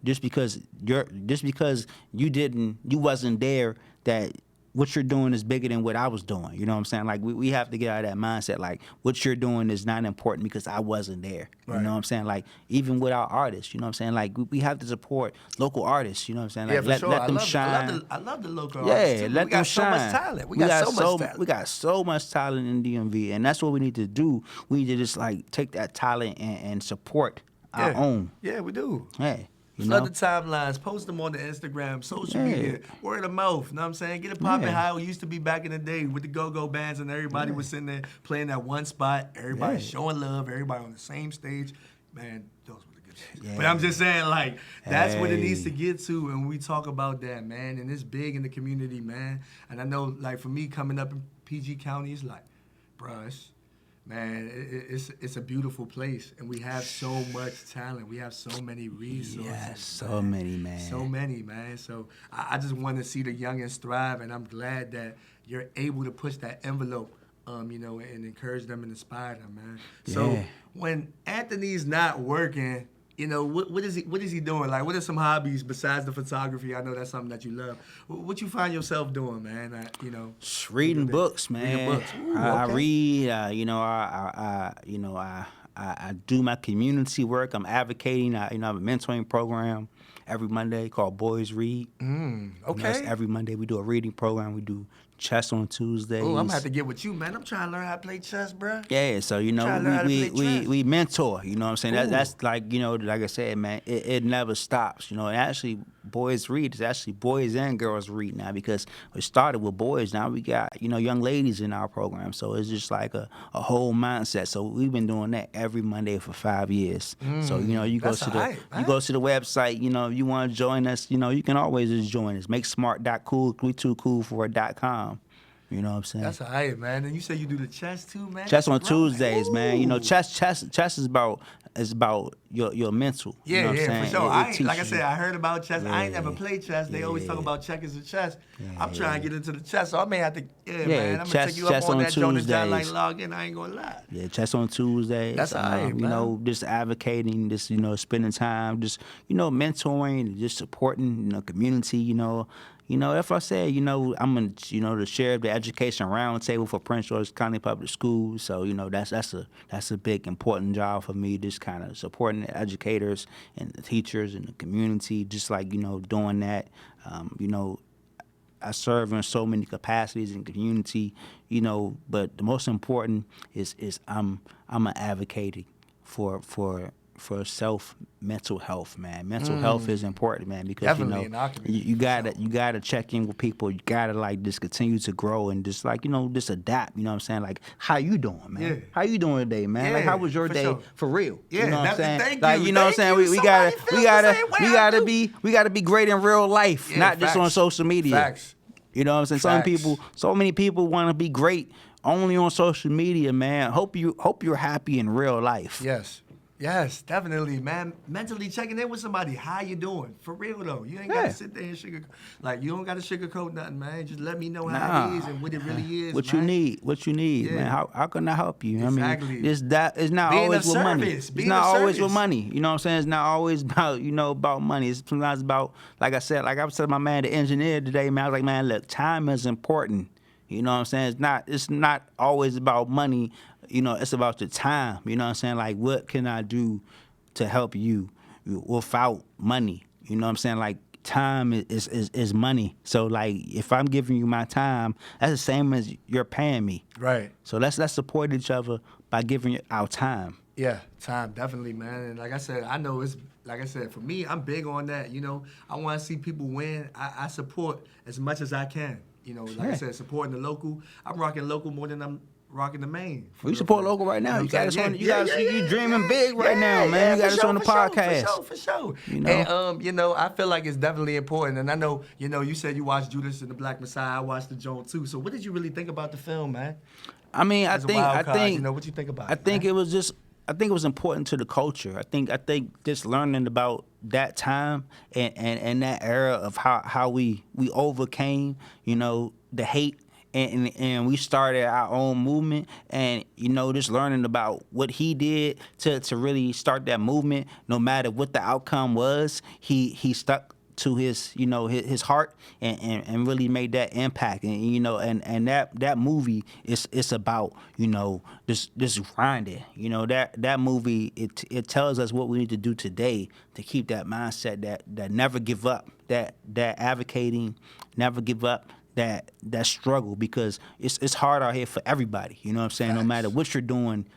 Just because you wasn't there, that what you're doing is bigger than what I was doing. You know what I'm saying? Like we have to get out of that mindset. Like what you're doing is not important because I wasn't there. Right. You know what I'm saying? Like even with our artists, you know what I'm saying? Like we have to support local artists. You know what I'm saying? Like Yeah, for sure. let them shine. I love the local artists too. Let We them got so shine. much talent. We got so much talent. We got so much talent in DMV, and that's what we need to do. We need to just like take that talent and support our own. Yeah, we do. Hey, you Flood know? the timelines, post them on the Instagram, social media, word of mouth, you know what I'm saying? Get it popping how it used to be back in the day with the go-go bands and everybody was sitting there playing that one spot, everybody showing love, everybody on the same stage. Man, those were the good days. Yeah. But I'm just saying, like, that's what it needs to get to, and we talk about that, man, and it's big in the community, man. And I know, like, for me, coming up in PG County, it's like, bruh, it's a beautiful place, and we have so much talent. We have so many resources. Yes, so many, man. So many, man. So I just want to see the youngins thrive, and I'm glad that you're able to push that envelope, you know, and encourage them and inspire them, man. So when Anthony's not working, you know, what is he doing? Like, what are some hobbies besides the photography? I know that's something that you love. What you find yourself doing, man? You know, Just reading books, man. Reading books. Ooh, I okay. read. You know, I do my community work. I'm advocating. I have a mentoring program every Monday called Boys Read. Okay. You know, it's every Monday we do a reading program. We do chess on Tuesdays. Oh, I'm gonna have to get with you, man. I'm trying to learn how to play chess, bro. Yeah, so you know Trying to learn how to play chess. we mentor. You know what I'm saying? Ooh. That's like, you know, like I said, man, it never stops. You know, and actually Boys Read is actually boys and girls read now, because we started with boys. Now we got, you know, young ladies in our program. So it's just like a whole mindset. So we've been doing that every Monday for 5 years. So you know, you go that's to alright, you go to the website. You know, you want to join us. You know, you can always just join us. MakeSmart.cool, we too cool for it.com. You know what I'm saying? That's all right, man. And you say you do the chess too, man? Chess on That's right. Tuesdays, man. You know, Ooh. chess is about your mental. Yeah, you know what I'm for saying? sure. I ain't, like I teaches said, you. I heard about chess. I ain't never Yeah. played chess. They always talk Yeah. about checkers and chess. I'm trying to get into the chess, so I may have to. Yeah, man. I'm gonna chess- take you up chess on on that Jonas John like Tuesdays. log in. I ain't gonna lie. Yeah, chess on Tuesdays. That's all right, You man. know, just advocating, just, you know, spending time, just, you know, mentoring, just supporting, you know, community, you know. You know, if I say, you know, I'm the chair of the education roundtable for Prince George's County Public Schools. So, you know, that's a big important job for me, just kind of supporting the educators and the teachers and the community, just like, you know, doing that. You know, I serve in so many capacities in community, you know, but the most important is I'm an advocating for mental health, man. Mental health is important, man, because Definitely you in know our community, you for gotta check in with people. You gotta like just continue to grow and just like, you know, just adapt. You know what I'm saying? Like, how you doing, man? Yeah. How you doing today, man? Like, Yeah, how was your for day sure. for real? Yeah, you know what I'm saying? thank Like, you, you know what I'm thank saying? you. We Somebody gotta feels the same way I we gotta be great in real life, Yeah, not just on facts. social media. Facts. You know what I'm saying? Facts. So many people want to be great only on social media, man. Hope you're happy in real life. Yes, definitely, man. Mentally checking in with somebody. How you doing? For real though. You ain't gotta sit there and you don't gotta sugarcoat nothing, man. Just let me know how it is and what it really is. What man. you need, Yeah. man. How can I help you? Exactly. I mean, it's not Being always of with money. service. It's Being not of always with service. money. You know what I'm saying? It's not always about, you know, about money. It's sometimes about, like I said, like I was telling my man, the engineer today, man. I was like, man, look, time is important. You know what I'm saying? It's not always about money. You know, it's about the time. You know what I'm saying? Like, what can I do to help you without money? You know what I'm saying? Like, time is money. So like, if I'm giving you my time, that's the same as you're paying me. Right. So let's support each other by giving our time. Yeah, time, definitely, man. And like I said, I know it's, like I said, for me, I'm big on that. You know, I want to see people win. I support as much as I can. You know, like I said, supporting the local. I'm rocking local more than I'm rocking the main. We support local right now. You You got us know what I'm on. saying? You dreaming big right now, man. You got us on the podcast. For sure. You know? And I feel like it's definitely important. And I know, you said you watched Judas and the Black Messiah. I watched the Joan too. So what did you really think about the film, man? I mean, I As a wild card, think, what you think about I think it was just, I think it was important to the culture. I think just learning about that time and that era of how we overcame, the hate. And we started our own movement, and just learning about what he did to really start that movement. No matter what the outcome was, he stuck to his his heart and really made that impact. And that movie is about this grinding. That movie it tells us what we need to do today to keep that mindset that never give up, that advocating, never give up. That struggle, because it's hard out here for everybody. You know what I'm saying? Facts. No matter what you're doing,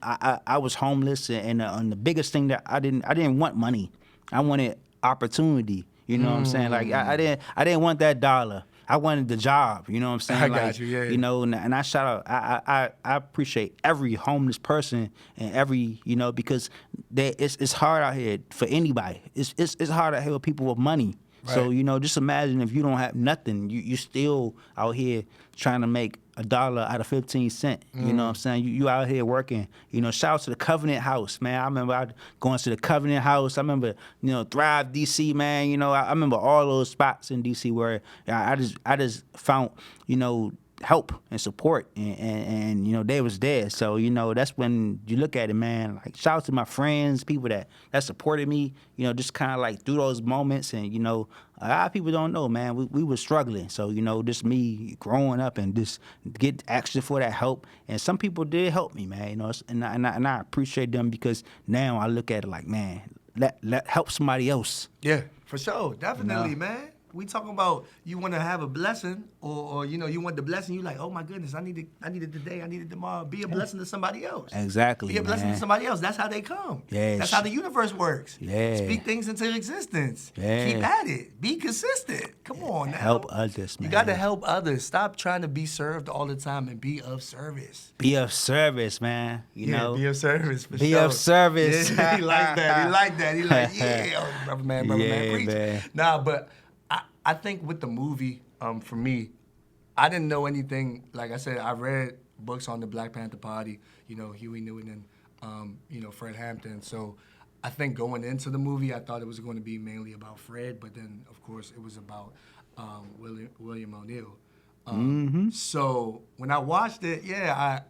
I was homeless, and the biggest thing that I didn't want money. I wanted opportunity. You know what I'm saying? Like I didn't want that dollar. I wanted the job. You know what I'm saying? I got you. Yeah. And I shout out. I appreciate every homeless person and every because it's hard out here for anybody. It's hard out here with people with money. Right. So, just imagine if you don't have nothing, you still out here trying to make $1 out of 15 cents. You know what I'm saying? You out here working. Shout out to the Covenant House, man. I remember going to the Covenant House. I remember, Thrive DC, man. I remember all those spots in DC where I just found, help and support, and they was there. So that's when you look at it, man. Like, shout out to my friends, people that supported me, just kind of like through those moments. And a lot of people don't know, man, we were struggling. So just me growing up and just get asking for that help, and some people did help me, man. And I appreciate them, because now I look at it like, man, let help somebody else. Yeah, for sure. Definitely, man. We talking about you want to have a blessing, or you want the blessing. You like, oh my goodness, I need it today, I need it tomorrow. Be a blessing to somebody else. Exactly. Be a blessing man. to somebody else. That's how they come. Yes. That's how the universe works. Yeah. Speak things into existence. Yeah. Keep at it. Be consistent. Come on now. Help others, man. You got to help others. Stop trying to be served all the time and be of service. Be of service, man. Be of service. For be sure. of service. Yeah, he like that. He like, yeah, brother man, preach. Man. Nah, but I think with the movie, for me, I didn't know anything. Like I said, I read books on the Black Panther Party, Huey Newton and, Fred Hampton. So I think going into the movie, I thought it was going to be mainly about Fred, but then, of course, it was about William O'Neill. So when I watched it, I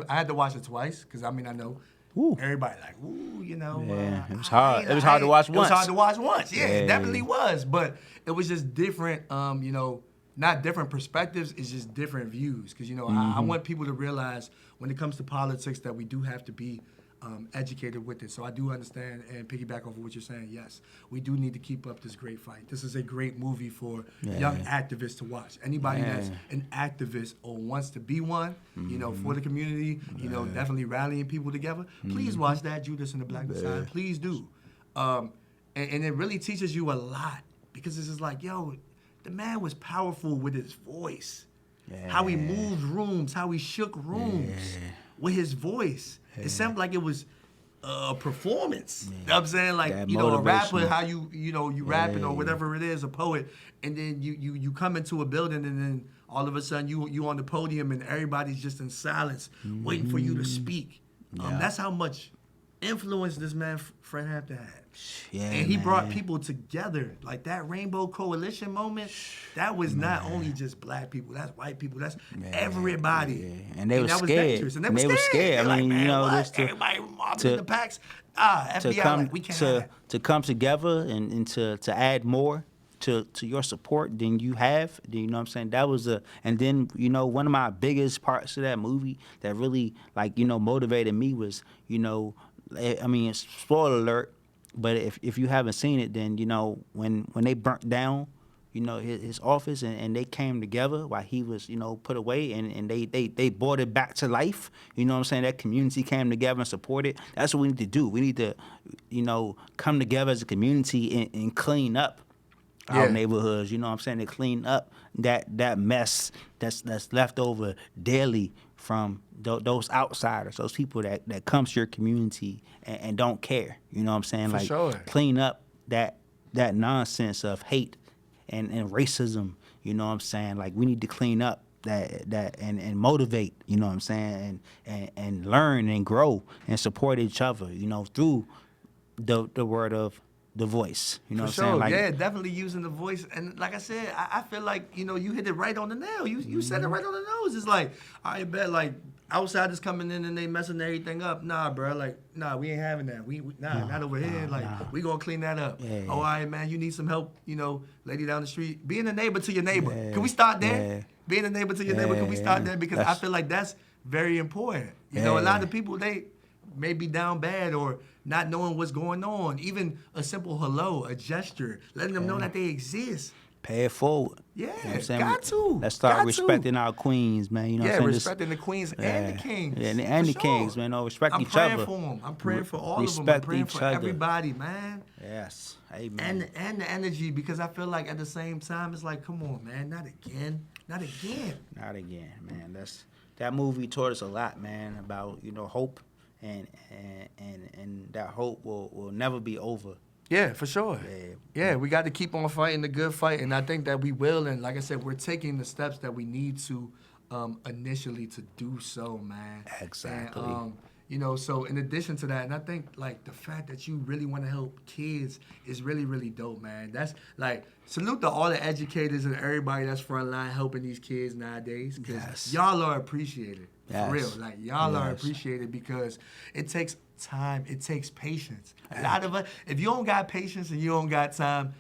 had to watch it twice, because, I know. Ooh. Everybody like, ooh, Yeah, it was hard. It was hard to watch once. It was hard to watch once. Yeah, it definitely was. But it was just different, not different perspectives, it's just different views. Because, I want people to realize when it comes to politics that we do have to be educated with it. So I do understand and piggyback off of what you're saying. Yes, we do need to keep up this great fight. This is a great movie for young activists to watch. Anybody that's an activist or wants to be one, for the community, definitely rallying people together. Please watch that, Judas and the Black Messiah. Please do. And it really teaches you a lot, because it's just like, yo, the man was powerful with his voice. Yeah. How he moved rooms, how he shook rooms with his voice. It sounded like it was a performance. You know what I'm saying? Like, a rapper, how you rapping or whatever it is, a poet, and then you come into a building, and then all of a sudden you on the podium and everybody's just in silence waiting for you to speak. That's how much influence this man Fred Hampton had. Yeah, and he brought people together. Like that Rainbow Coalition moment, that was not only just black people, that's white people, that's everybody. Yeah. And they were scared. And they were scared. I mean, like, man, just everybody mobbing in the packs. FBI, we can't have that. To come together and to add more to your support than you have, you know what I'm saying? That was and then, one of my biggest parts of that movie that really, motivated me was, spoiler alert, but if you haven't seen it, then, when they burnt down, his office and they came together while he was, put away, and they brought it back to life. You know what I'm saying? That community came together and supported. That's what we need to do. We need to, come together as a community and clean up our neighborhoods. You know what I'm saying? To clean up that mess that's left over daily from those outsiders, those people that come to your community and don't care. You know what I'm saying? For like sure. clean up that nonsense of hate and racism. You know what I'm saying? Like we need to clean up that and motivate. You know what I'm saying? And learn and grow and support each other. You know, through the word of the voice. You know For what sure, I'm saying? Like, yeah, definitely using the voice. And like I said, I feel like, you hit it right on the nail. You said it right on the nose. It's like, I bet, like, outsiders coming in and they messing everything up. Nah, bro, like, nah, we ain't having that. Not over here. Like, we gonna clean that up. Yeah. Oh, all right, man, you need some help, lady down the street. Being a neighbor to your neighbor. Yeah. Can we start there? Yeah. Being a neighbor to your neighbor, can we start there? Because I feel like that's very important. You know, a lot of people, they may be down bad or not knowing what's going on. Even a simple hello, a gesture, letting them know that they exist. pay it forward. Yeah, You know what I'm saying? got to. Let's start Got to. respecting our queens, man. You know what I'm Yeah, saying? respecting the queens and the kings. Yeah, and for the sure. kings, man. No, respect each I'm other. praying for them. I'm praying for all of them. I'm Respect praying each for other. everybody, man. Yes. Amen. And the energy, because I feel like at the same time, it's like, come on, man, not again. Not again. Not again, man. That movie taught us a lot, man, about, hope and that hope will never be over. Yeah, for sure. Yeah. Yeah, we got to keep on fighting the good fight, and I think that we will. And like I said, we're taking the steps that we need to initially to do so, man. Exactly. And, so in addition to that, and I think like the fact that you really want to help kids is really, really dope, man. That's like salute to all the educators and everybody that's frontline helping these kids nowadays, because Yes. y'all are appreciated. Yes. For real. Like y'all are Yes. appreciated because it takes time, it takes patience. A lot of us, if you don't got patience and you don't got time,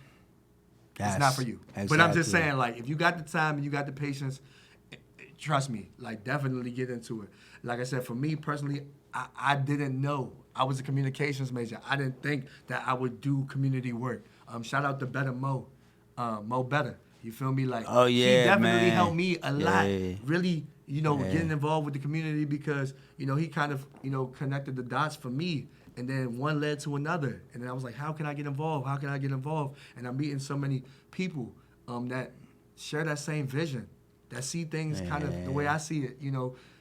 Yes. it's not for you. But I'm just Exactly. saying, like, if you got the time and you got the patience, trust me, like, definitely get into it. Like I said, for me personally, I didn't know. I was a communications major. I didn't think that I would do community work. Shout out to Better Mo, Mo Better. You feel me? Like, Oh, he yeah, definitely man. helped me a lot. Yeah. Really, Yeah. getting involved with the community because, he kind of, connected the dots for me. And then one led to another. And then I was like, how can I get involved? How can I get involved? And I'm meeting so many people that share that same vision, that see things kind of the way I see it.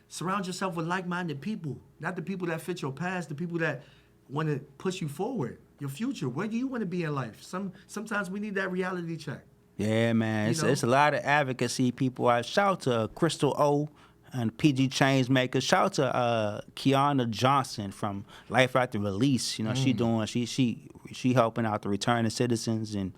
Surround yourself with like-minded people, not the people that fit your past, the people that want to push you forward, your future. Where do you want to be in life? Sometimes we need that reality check. Yeah, man. You know? It's a lot of advocacy people. I shout to Crystal O and PG Changemaker. Shout to Kiana Johnson from Life After Release. She helping out the returning citizens, and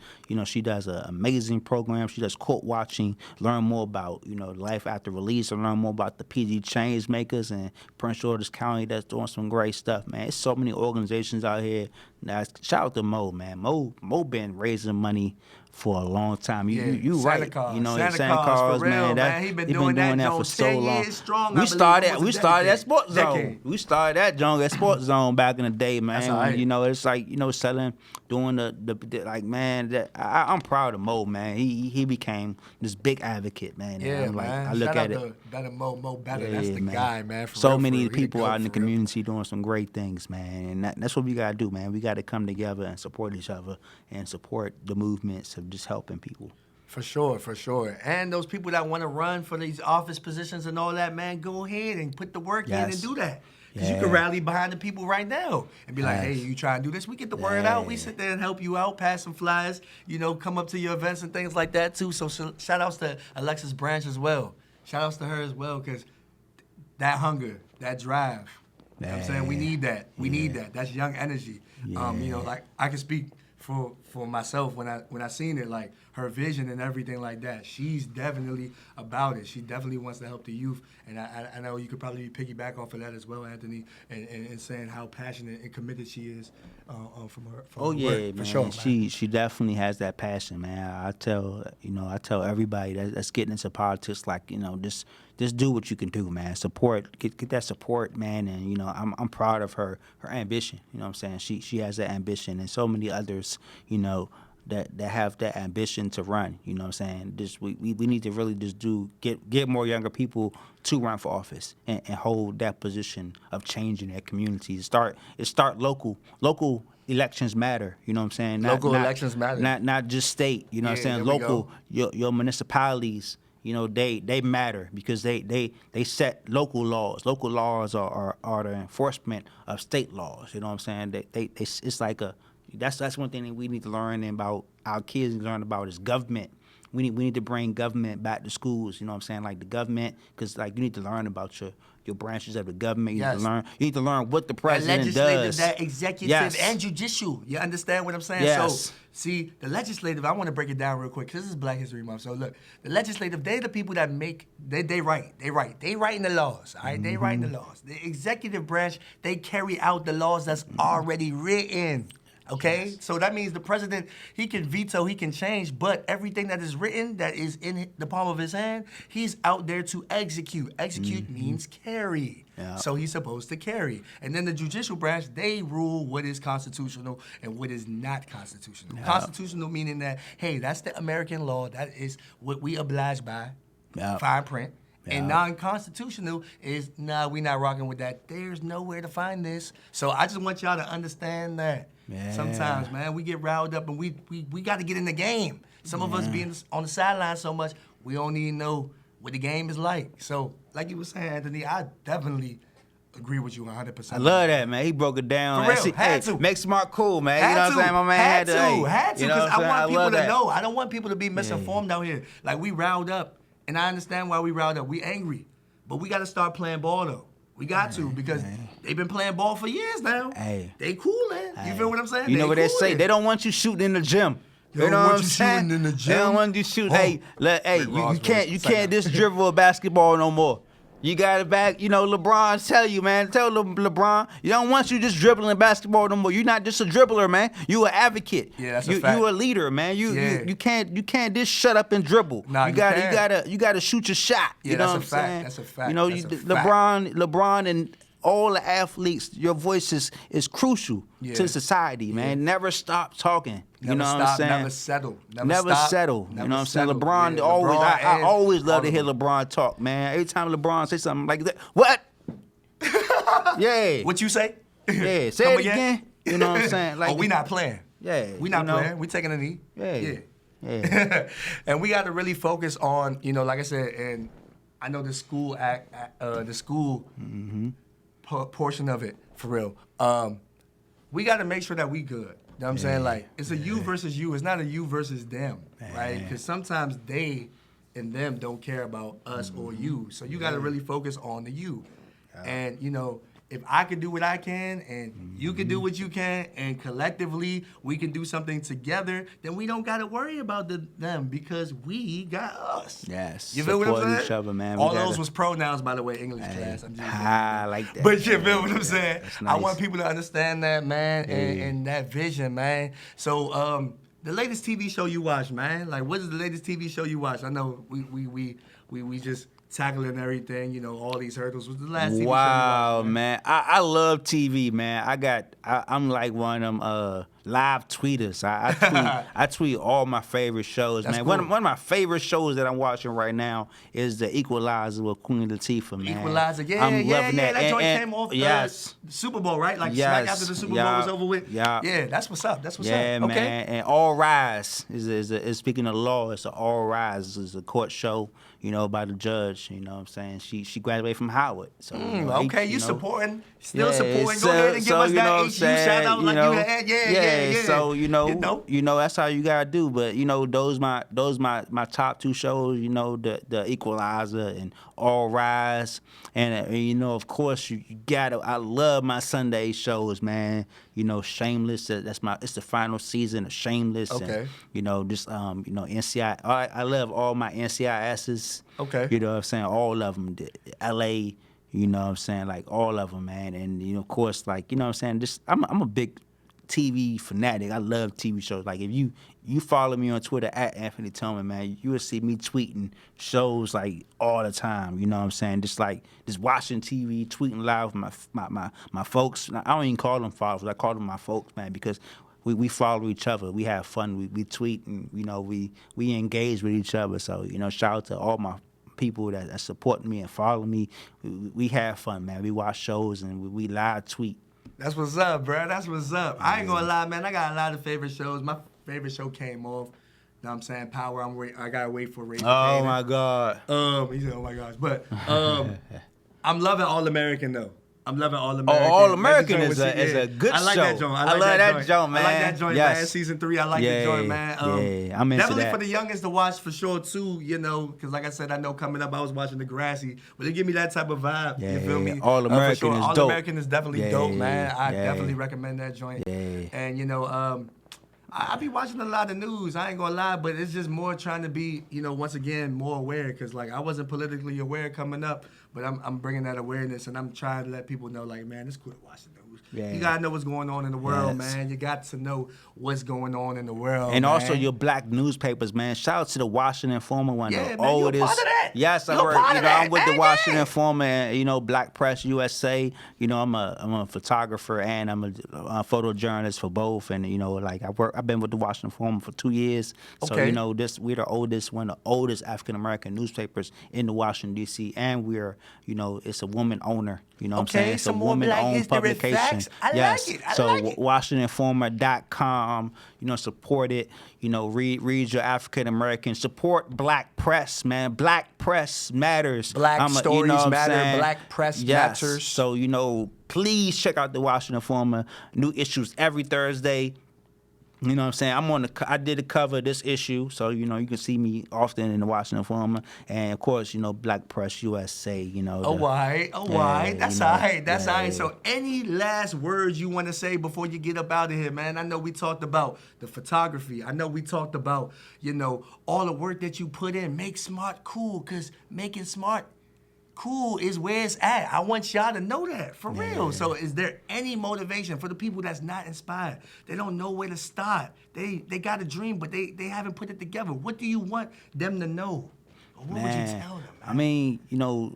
she does an amazing program. She does court watching, learn more about Life After Release, and learn more about the PG Changemakers and Prince George's County that's doing some great stuff, man. There's so many organizations out here. Now, shout out to Mo, man. Mo been raising money for a long time. You Santa right. Claus. Santa Santa Claus, Claus, for real, man. man. He been doing that for joint so 10 long. years strong, I We believe, started almost a that decade. Sports Zone. Decade. We started that joint at Sports Zone back in the day, man. That's all right. It's like selling, doing the like, man. That I'm proud of Mo, man. He became this big advocate, man. Yeah, and man. I look Shout at out it. to Better Mo Better. Yeah, That's the man. guy, man. For So real, many for real. He people goat, out in the for real. community doing some great things, man. And that's what we gotta do, man. We gotta come together and support each other and support the movements of just helping people. For sure, for sure. And those people that want to run for these office positions and all that, man, go ahead and put the work in and Yes. do that. Because you Yeah. can rally behind the people right now and be like, hey, Yes. you try and do this. We get the word out. We sit there and help you out, pass some flyers, come up to your events and things like that, too. So shout outs to Alexis Branch as well. Shout outs to her as well, because that hunger, that drive, you know what I'm saying? We need that. We need that. That's young energy. Like I can speak for myself when I seen it, like her vision and everything like that. She's definitely about it. She definitely wants to help the youth, and I know you could probably piggyback off of that as well, Anthony, and saying how passionate and committed she is from her. From Oh her yeah, work, man. for sure. Man. She definitely has that passion, man. I tell everybody that's getting into politics, like just do what you can do, man. Support, get that support, man. And I'm proud of her ambition. You know what I'm saying? She has that ambition, and so many others, that have that ambition to run. You know what I'm saying? Just we need to really just get more younger people to run for office and hold that position of changing their communities. It start local. Local elections matter. You know what I'm saying? Local elections matter. Not just state. You know what I'm Yeah, saying? there we Local, go. your municipalities. you know, they matter because they set local laws. Local laws are the enforcement of state laws. You know what I'm saying? It's like that's one thing that we need to learn about. Our kids need to learn about is government. We need to bring government back to schools. You know what I'm saying? Like the government, because like you need to learn about your branches of the government. You need to learn what the president that legislative, does. that executive, and judicial. You understand what I'm saying? Yes. So, see, the legislative, I want to break it down real quick because this is Black History Month. So, look, the legislative, they're the people that make, they write. They writing the laws, all right? They writing the laws. The executive branch, they carry out the laws that's already written. Okay, so that means the president, he can veto, he can change, but everything that is written, that is in the palm of his hand, he's out there to execute. Execute means carry. Yeah. So he's supposed to carry. And then the judicial branch, they rule what is constitutional and what is not constitutional. Yeah. Constitutional meaning that, hey, that's the American law. That is what we oblige by, fine print. And non-constitutional is, nah, we not rocking with that. There's nowhere to find this. So I just want y'all to understand that. Yeah. Sometimes, man, we get riled up and we got to get in the game. Some of us being on the sideline so much, we don't even know what the game is like. So, like you were saying, Anthony, I definitely agree with you 100%. I love that, man. He broke it down. For real, had to. Make Smart cool, man. Had you know what I'm saying? My man had to. Had to, because I want people to know. I don't want people to be misinformed out here. Like, we riled up, and I understand why we riled up. We angry, but we got to start playing ball, though. We got to, because they've been playing ball for years now. Hey. They coolin'. You feel what I'm saying? You know what they say? They don't want you shooting in the gym. They don't want you shooting in the They gym. don't want you shooting. Oh. You can't just dribble a basketball no more. You got it back. You know, LeBron tell you, man. Tell LeBron, you don't want you just dribbling basketball no more. You're not just a dribbler, man. You an advocate. Yeah, that's a fact. You a leader, man. You can't just shut up and dribble. Nah, you gotta shoot your shot. Yeah, you know that's what a I'm fact. saying? That's a fact. You know, That's a fact. LeBron and all the athletes, your voice is crucial to society, man. Never stop talking. You know what I'm saying? Never settle. Never settle. You know what I'm saying? settle. LeBron Yeah, always. I always love to hear Horrible. LeBron talk, man. Every time LeBron say something like that, what? Yeah. What you say? Yeah. Say Come it again. You know what I'm saying? Like, oh, we not playing. Yeah. We not you know? playing. We taking a knee. Yeah. And we got to really focus on, you know, like I said, and I know the school portion of it, for real. We got to make sure that we good. You know what I'm saying? Like, it's a you versus you. It's not a you versus them, right? Because sometimes they and them don't care about us or you. So you got to really focus on the you. And, you know, if I could do what I can and you can do what you can and collectively we can do something together, then we don't got to worry about them because we got us. Yes. You feel what I'm Support saying? each other, man. All those was pronouns, by the way, English class. I'm just I like that. but you feel what I'm saying? That's I nice. want people to understand that, man, and that vision, man. So, the latest TV show you watch, man. Like, what is the latest TV show you watch? I know we just tackling everything, you know, all these hurdles. What's the last TV show you Wow, watched, man. I love TV, man. I'm like one of them live tweeters. I tweet all my favorite shows, That's man. cool. One of my favorite shows that I'm watching right now is The Equalizer with Queen Latifah, man. Equalizer, yeah, I'm loving that. That joint And- came off yes. the Super Bowl, right? Like Yes. smack after the Super Bowl was over with. Yeah. Yeah, that's what's up. That's what's Yeah, up. man. Okay. And All Rise is speaking of law. It's an All Rise. It's a court show, you know, by the judge. You know what I'm saying? She graduated from Howard. So you know, Okay, you know, supporting, still yeah, supporting. Go so- ahead and give so, us you know that what I'm HU saying, shout out you like know? you had. Yeah. So you know, You know? that's how you gotta do. But you know, those my top two shows. You know, the Equalizer and All Rise, and you know, of course, you gotta. I love my Sunday shows, man. You know, Shameless. It's the final season of Shameless. Okay. And, you know, just you know, NCI. I love all my NCISs. Okay. You know what I'm saying? All of them. LA. You know what I'm saying? Like all of them, man. And you know, of course, like you know what I'm saying. Just I'm a big TV fanatic. I love TV shows. Like if you follow me on Twitter at Anthony Tillman, man, you will see me tweeting shows like all the time. You know what I'm saying? Just watching TV, tweeting live with my folks. I don't even call them followers. I call them my folks, man, because we follow each other. We have fun. We tweet and you know we engage with each other. So you know, shout out to all my people that support me and follow me. We have fun, man. We watch shows and we live tweet. That's what's up, bro. That's what's up. I ain't gonna lie, man. I got a lot of favorite shows. My favorite show came off know what I'm saying? Power, I gotta wait for Ray. Oh my God. He said, oh my gosh. But I'm loving All American though. I'm loving All American. All American is a good show. I like that joint. I love that joint, man. I like that joint, Yes. man. Season 3, I like the joint, man. I'm into definitely that. for the youngest to watch for sure too, you know, because like I said, I know coming up I was watching Degrassi, but they give me that type of vibe. You feel me? All American is dope. All American is definitely dope, man. I yeah. definitely recommend that joint. Yeah. And you know, I be watching a lot of news. I ain't gonna lie, but it's just more trying to be, you know, once again more aware. Cause like I wasn't politically aware coming up, but I'm bringing that awareness, and I'm trying to let people know, like, man, it's cool to watch the news. Yeah. You gotta know what's going on in the world, Yes. man. You got to know what's going on in the world, And man. also your black newspapers, man. Shout out to the Washington Informer, one Yeah, of the man, you a oldest. part of that. Yes, I You a work. part You of know, that, I'm with the man, Washington yeah. Informer, and you know, Black Press USA. You know, I'm a photographer and I'm a photojournalist for both. And you know, like I've been with the Washington Informer for 2 years. So Okay. you know, we're the oldest, one of the oldest African American newspapers in the Washington D.C. And we're, you know, it's a woman owner. You know what I'm Okay, saying? It's a some more Black woman-owned history publication. facts. I like yes. it. I so like it. WashingtonInformer.com. You know, support it. You know, read your African American. Support Black press, man. Black press matters. Black stories you know what I'm matter. saying? Black press yes. matters. So you know, please check out the Washington Informer. New issues every Thursday. You know what I'm saying? I did a cover of this issue, so you know you can see me often in the Washington Informer, and of course you know Black Press USA. You know. All right. That's you know, all right. That's all yeah. right. So, any last words you want to say before you get up out of here, man? I know we talked about the photography. I know we talked about, you know, all the work that you put in. Make smart cool, because making smart cool is where it's at. I want y'all to know that, for real. So, is there any motivation for the people that's not inspired? They don't know where to start. They got a dream, but they haven't put it together. What do you want them to know? Or what would you tell them, man? I mean, you know,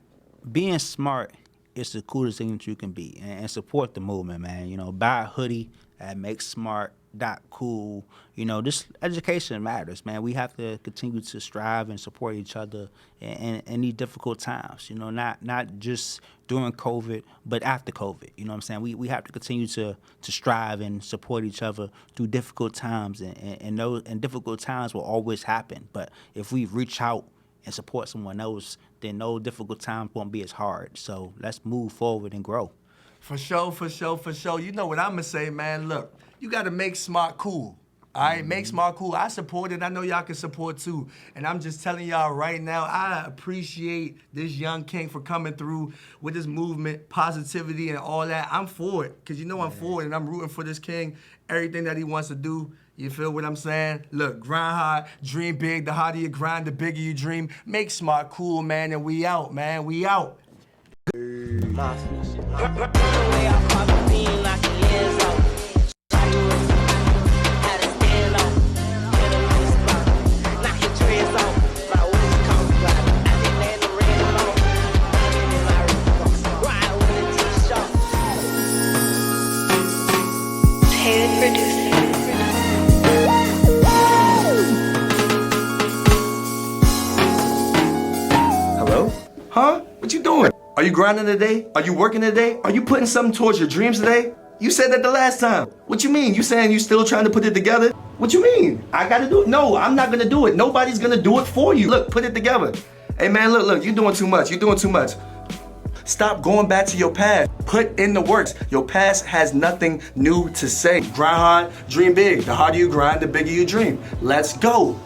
being smart is the coolest thing that you can be, and support the movement, man. You know, buy a hoodie at MakeSmart.cool. You know, this education matters, man. We have to continue to strive and support each other in these difficult times. You know, not just during COVID, but after COVID. You know what I'm saying? We have to continue to strive and support each other through difficult times, and difficult times will always happen. But if we reach out and support someone else, then no difficult times won't be as hard. So let's move forward and grow. For sure. You know what I'm going to say, man. Look, you got to make smart cool. All right, make smart cool. I support it. I know y'all can support too. And I'm just telling y'all right now, I appreciate this young king for coming through with his movement, positivity, and all that. I'm for it, because you know I'm for it, and I'm rooting for this king, everything that he wants to do. You feel what I'm saying? Look, grind hard, dream big. The harder you grind, the bigger you dream. Make smart cool, man, and we out, man. We out. Hello? Huh? What you doing? Are you grinding today? Are you working today? Are you putting something towards your dreams today? You said that the last time. What you mean? You saying you still trying to put it together? What you mean? I gotta do it? No, I'm not gonna do it. Nobody's gonna do it for you. Look, put it together. Hey man, look, you're doing too much. You're doing too much. Stop going back to your past. Put in the works. Your past has nothing new to say. Grind hard, dream big. The harder you grind, the bigger you dream. Let's go.